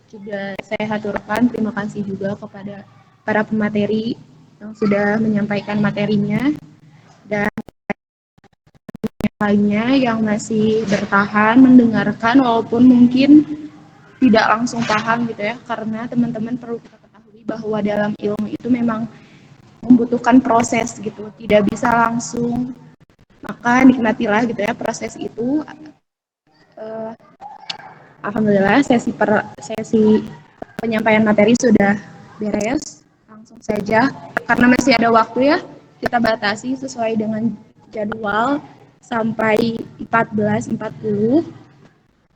Juga saya haturkan terima kasih juga kepada para pemateri yang sudah menyampaikan materinya dan yang lainnya yang masih bertahan mendengarkan walaupun mungkin tidak langsung paham gitu ya, karena teman-teman perlu kita ketahui bahwa dalam ilmu itu memang membutuhkan proses gitu, tidak bisa langsung, maka nikmatilah gitu ya proses itu. Alhamdulillah sesi penyampaian materi sudah beres, langsung saja karena masih ada waktu ya, kita batasi sesuai dengan jadwal sampai 14.40.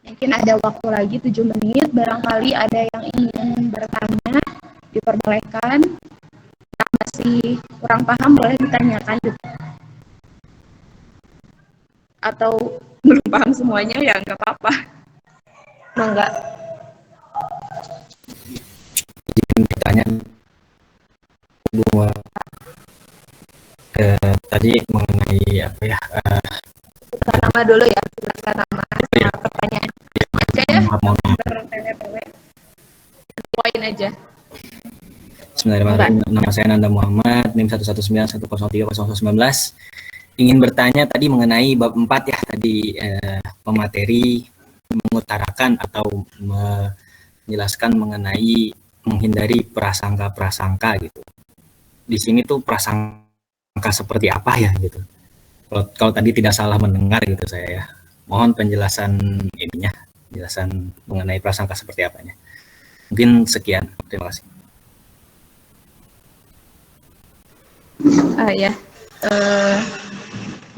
Mungkin ada waktu lagi 7 menit, barangkali ada yang ingin bertanya, diperbolehkan. Yang masih kurang paham boleh ditanyakan gitu. Atau belum paham semuanya ya nggak apa-apa. Mangga. Ditanya bahwa tadi mengenai apa ya, Bukan nama dulu ya, bukan nama sama pertanyaan aja ya. mohon maaf. Bertele-tele. Poin aja. Bismillahirrahmanirrahim. Nama saya Nanda Muhammad, NIM 11910300119. Ingin bertanya tadi mengenai bab 4 ya, tadi pemateri mengutarakan atau menjelaskan mengenai menghindari prasangka-prasangka gitu. Di sini tuh prasangka seperti apa ya gitu. Kalau tadi tidak salah mendengar gitu saya ya. Mohon penjelasan ininya, penjelasan mengenai prasangka seperti apanya. Mungkin sekian. Terima kasih. Ya,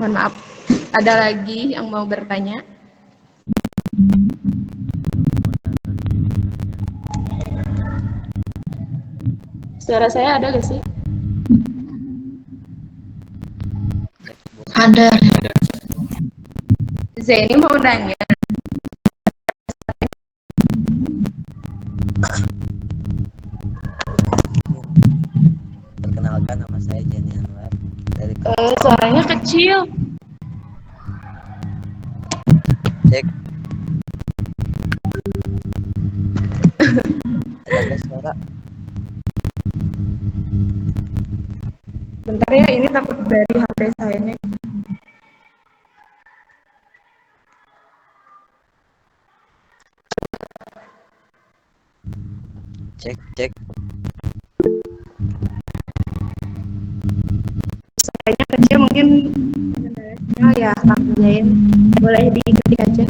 mohon maaf. Ada lagi yang mau bertanya? Suara saya ada gak sih? Ada. Zaini mau nanya. Perkenalkan, nama saya Jenny Anwar dari Suaranya kecil. Cek. Ada suara. Bentar ya, ini takut dari HP saya nih. Cek. Suaranya kecil mungkin. Ya, langsungin. Boleh diketik aja.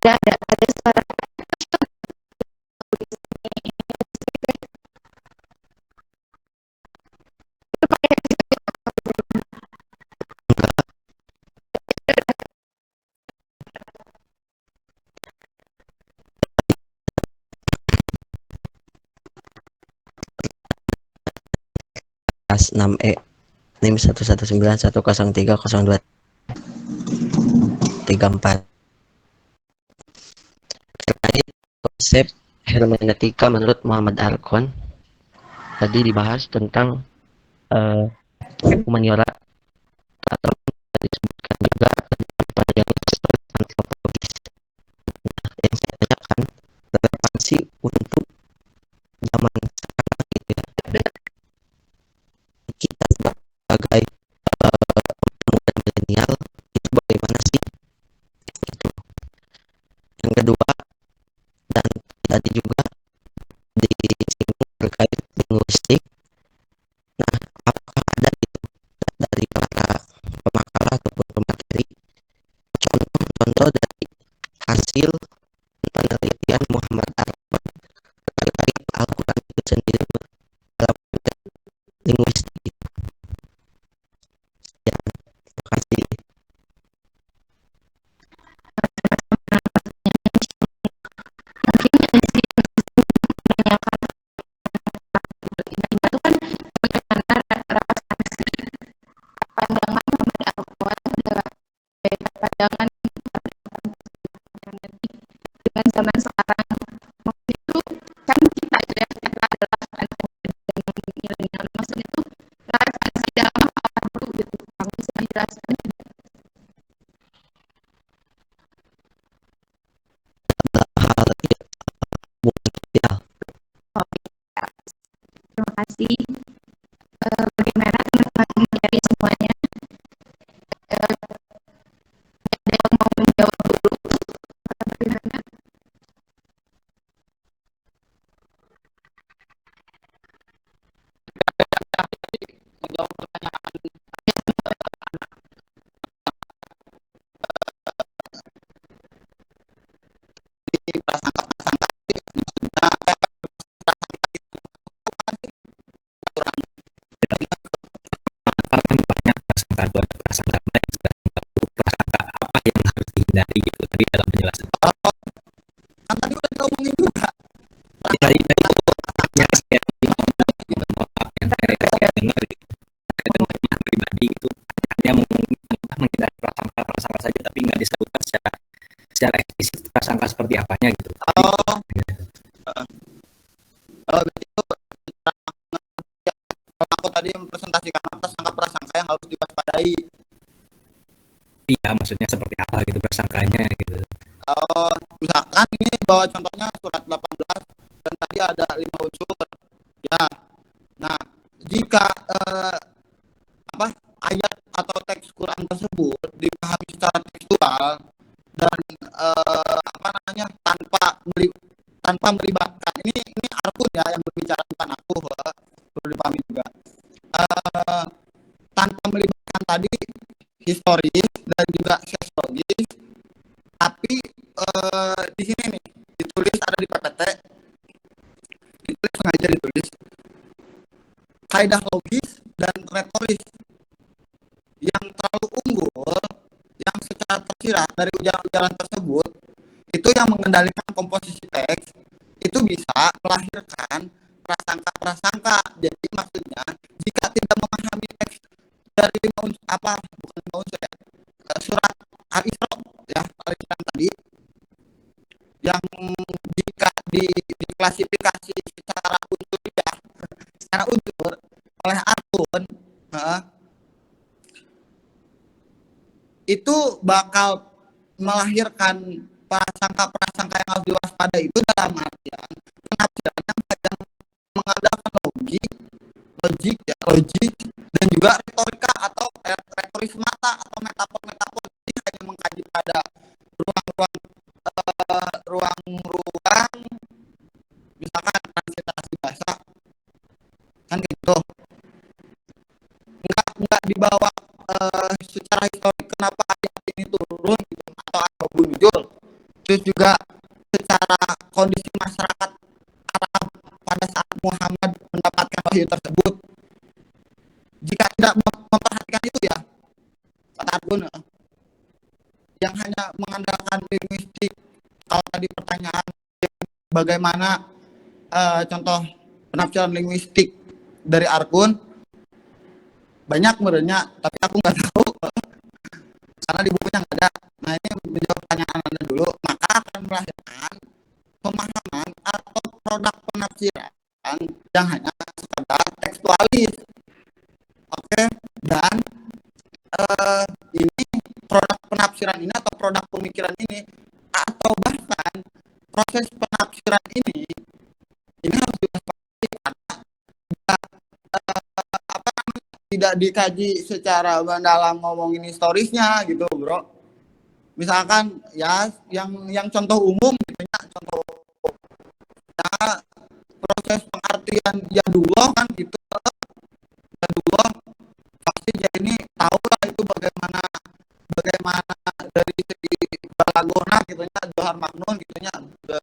Ada suara kelas 6E NIM 11910302334 terkait konsep hermeneutika menurut Muhammad Arkhon. Tadi dibahas tentang humaniora atau disebutkan juga pada yang antropologis. Yang saya tanyakan relevansi untuk zaman sekarang gitu ya. Kita sebagai pemuda milenial itu bagaimana sih? Itu. Yang kedua, dan tadi juga disinggung terkait linguistik. Nah, apakah ada gitu dari para pemakalah ataupun pemateri contoh-contoh dari hasil penelitian Muhammad Arfan terkait Al-Quran itu sendiri dalam konteks linguistik itu? Ya, terima kasih. Pandangan dengan zaman sekarang itu kan kita adalah anak milenial, maksudnya itu relevansi dalam apa dulu gitu, kamu bisa menjelaskan. Hal ya, Oh, ya. Terima kasih. Bagaimana teman-teman dari semuanya? Ada yang mau menjawab dulu? Bagaimana? Menjawab pertanyaan di prasangka-prasangka Kan banyak prasangka itu, ada prasangka baik dan prasangka apa yang harus dihindari gitu tadi dalam penjelasan. kan tadi udah ngomongin juga. Tadi itu ya, saya mohon maaf yang saya dengar itu pengalaman pribadi itu hanya menghindari prasangka saja tapi nggak disebutkan secara eksplisit prasangka seperti apanya gitu. Itu kalau aku tadi mempresentasikan prasangka-prasangka yang harus diwaspadai. Iya, maksudnya seperti apa gitu prasangkanya gitu. Misalkan ini bawa contohnya surat 18 dan tadi ada 5 unsur. Ya. Nah, jika ayat atau teks Quran tersebut dipahami secara tekstual dan tanpa melibatkan ini Arkun ya yang berbicara, bukan aku, perlu dipahami juga. Tanpa melibatkan tadi historis dan juga sosiologis, tapi di sini nih ditulis, ada di PPT, ditulis sengaja ditulis kaidah logis dan retoris yang terlalu unggul, yang secara tersirat dari ujaran-ujaran tersebut itu yang mengendalikan komposisi teks, itu bisa melahirkan prasangka-prasangka. Jadi maksudnya jika tidak memahami teks dari surat Al-Isra ya, Al-Isra tadi, yang jika diklasifikasi secara unsur oleh Arkun, itu bakal melahirkan prasangka-prasangka yang harus diwaspadai. Itu dalam artian penafsiran yang mengandalkan logik dan juga retorika atau retoris mata atau metafor-metafor. Jadi hanya mengkaji pada ruang misalkan transitasi bahasa kan gitu, nggak dibawa secara historik kenapa ayat ini turun gitu, atau apa muncul, terus juga secara kondisi masyarakat Arab pada saat Muhammad mendapatkan wahyu tersebut. Jika tidak memperhatikan itu ya kata Arbun, yang hanya mengandalkan linguistik, kalau tadi pertanyaan bagaimana contoh penafsiran linguistik dari Arkun, banyak merenya, tapi aku nggak tahu karena di bukunya nggak ada. Nah ini menjawab pertanyaan Anda dulu, maka akan melahirkan pemahaman atau produk penafsiran yang hanya sekedar tekstualis. Oke, dan ini produk penafsiran ini atau produk pemikiran ini atau bahkan proses penafsiran ini harus diwaspadai karena apa namanya, tidak dikaji secara mendalam ngomongin historisnya gitu, bro. Misalkan ya yang contoh umum gitu ya, contoh ya, proses pengertian jadullah kan gitu, jadullah pasti ya ini tahu lah itu bagaimana dari segi balagona gitu ya, Johar Maknun gitu ya,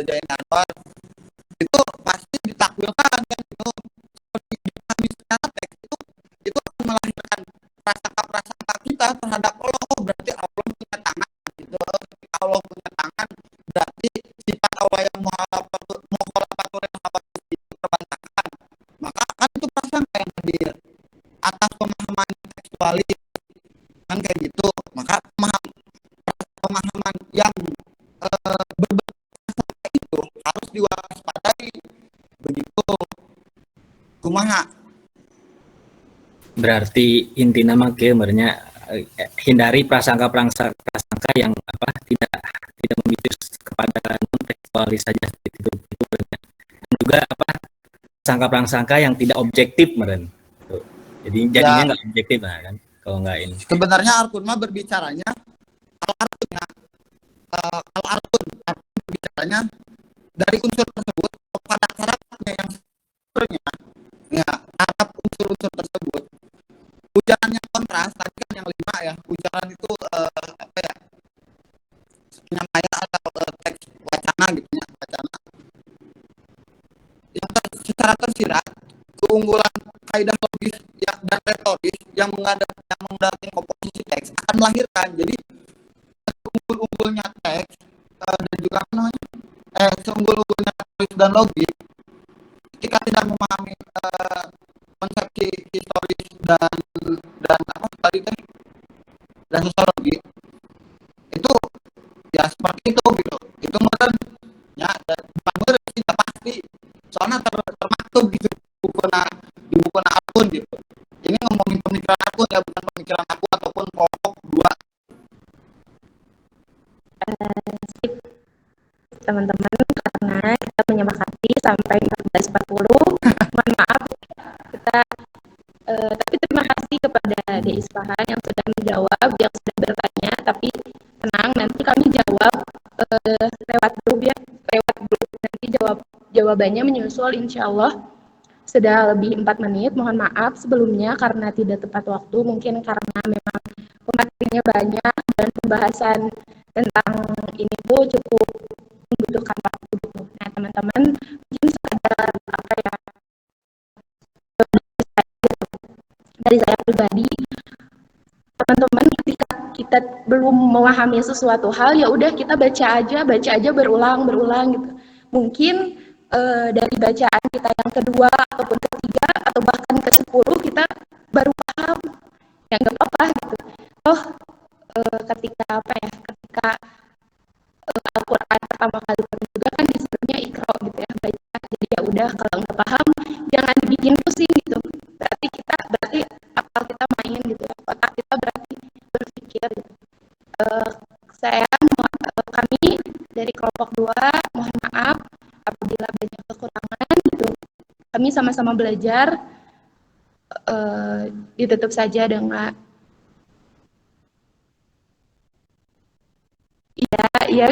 Jain Anwar itu pasti ditakwilkan kan itu seperti dipahami secara teks itu akan melahirkan prasangka kita terhadap Allah. Oh berarti Allah punya tangan gitu, ketika Allah punya tangan berarti sifat Allah yang mukhalafatul itu terbantahkan, maka kan itu prasangka yang hadir atas pemahaman tekstualis kan kayak gitu. Maka pemahaman yang berbeda itu harus diwaspadai begitu. Kumaha? Berarti inti nama kemernya hindari prasangka yang apa tidak memicu kepada non tekstualis saja itu dan juga apa prasangka yang tidak objektif meren. Jadi jadinya nggak objektif lah kan kalau nggak ini. Sebenarnya Arkun mah berbicaranya kalau Arkun berbicaranya dari unsur tersebut pada karakternya yang sebenarnya ya harap unsur-unsur tersebut. Ujaran yang kontras tadi kan yang 5 ya, ujaran itu apa ya, nyamaya atau teks wacana gitu ya, wacana yang secara tersirat keunggulan kaidah logis ya, dan retoris yang mengandalkan komposisi teks akan melahirkan jadi seunggul-unggulnya teks dan juga seunggul-unggulnya retoris dan logis ketika tidak memahami konsepsi historis dan apa tadi teh dan sosiologi itu ya seperti itu gitu, itu modern ya, dan bukan tidak pasti soalnya termaktub gitu di buku akun gitu. Ini ngomongin pemikiran akun ya, bukan pemikiran aku ataupun kelompok 2. Teman-teman, karena kita menyepakati sampai 14.40, mohon maaf kita tapi terima kasih kepada De Isfahan yang sudah menjawab, yang sudah bertanya, tapi tenang nanti kami jawab lewat grup nanti jawabannya menyusul insya Allah. Sudah lebih 4 menit, mohon maaf sebelumnya karena tidak tepat waktu, mungkin karena memang pematerinya banyak dan pembahasan tentang ini tuh cukup membutuhkan waktu gitu. Nah teman-teman mungkin sekadar apa ya dari saya pribadi, teman-teman ketika kita belum memahami sesuatu hal ya udah kita baca aja berulang gitu. Mungkin dari bacaan kita yang kedua ataupun ketiga atau bahkan ke-10 kita baru paham, ya nggak apa-apa gitu. Ketika Al-Quran pertama kali turun juga kan disuruhnya ikro gitu ya, baca. Jadi ya udah kalau nggak paham jangan dibikin pusing gitu. Berarti akal kita main gitu ya, otak kita berarti berpikir gitu. Kami dari kelompok 2 mohon maaf apabila banyak kekurangan gitu. Kami sama-sama belajar, ditutup saja dengan iya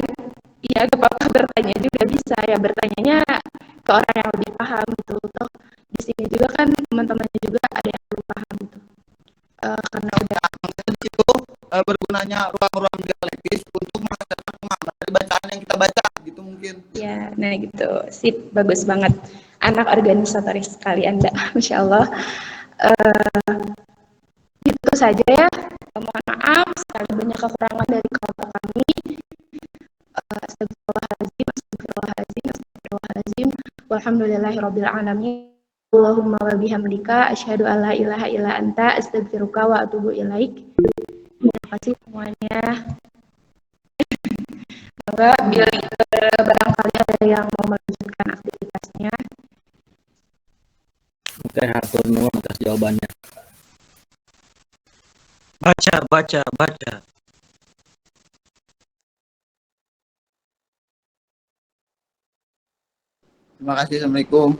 gak apa-apa bertanya juga bisa ya, bertanyanya ke orang yang lebih paham gitu. Toh di sini juga kan teman-temannya juga ada yang belum paham gitu. Karena udah di situ bergunanya ruang-ruang dialektis untuk menghasilkan pemahaman dari bacaan yang kita baca gitu mungkin. Ya, nah gitu, sip, bagus banget. Anak organisatoris sekali Anda, Masya Allah. Itu saja ya. Mohon maaf, sekali banyak kekurangan dari kelompok kami. Astagfirullahaladzim. Walhamdulillahirabbil alamin. Allahumma wa bihamdika asyhadu an la ilaha illa anta astaghfiruka wa atubu ilaik. Terima kasih semuanya. Semoga barangkali ada yang mau melanjutkan aktivitasnya. Oke, hatur nuhun atas jawabannya. Baca. Terima kasih. Assalamualaikum.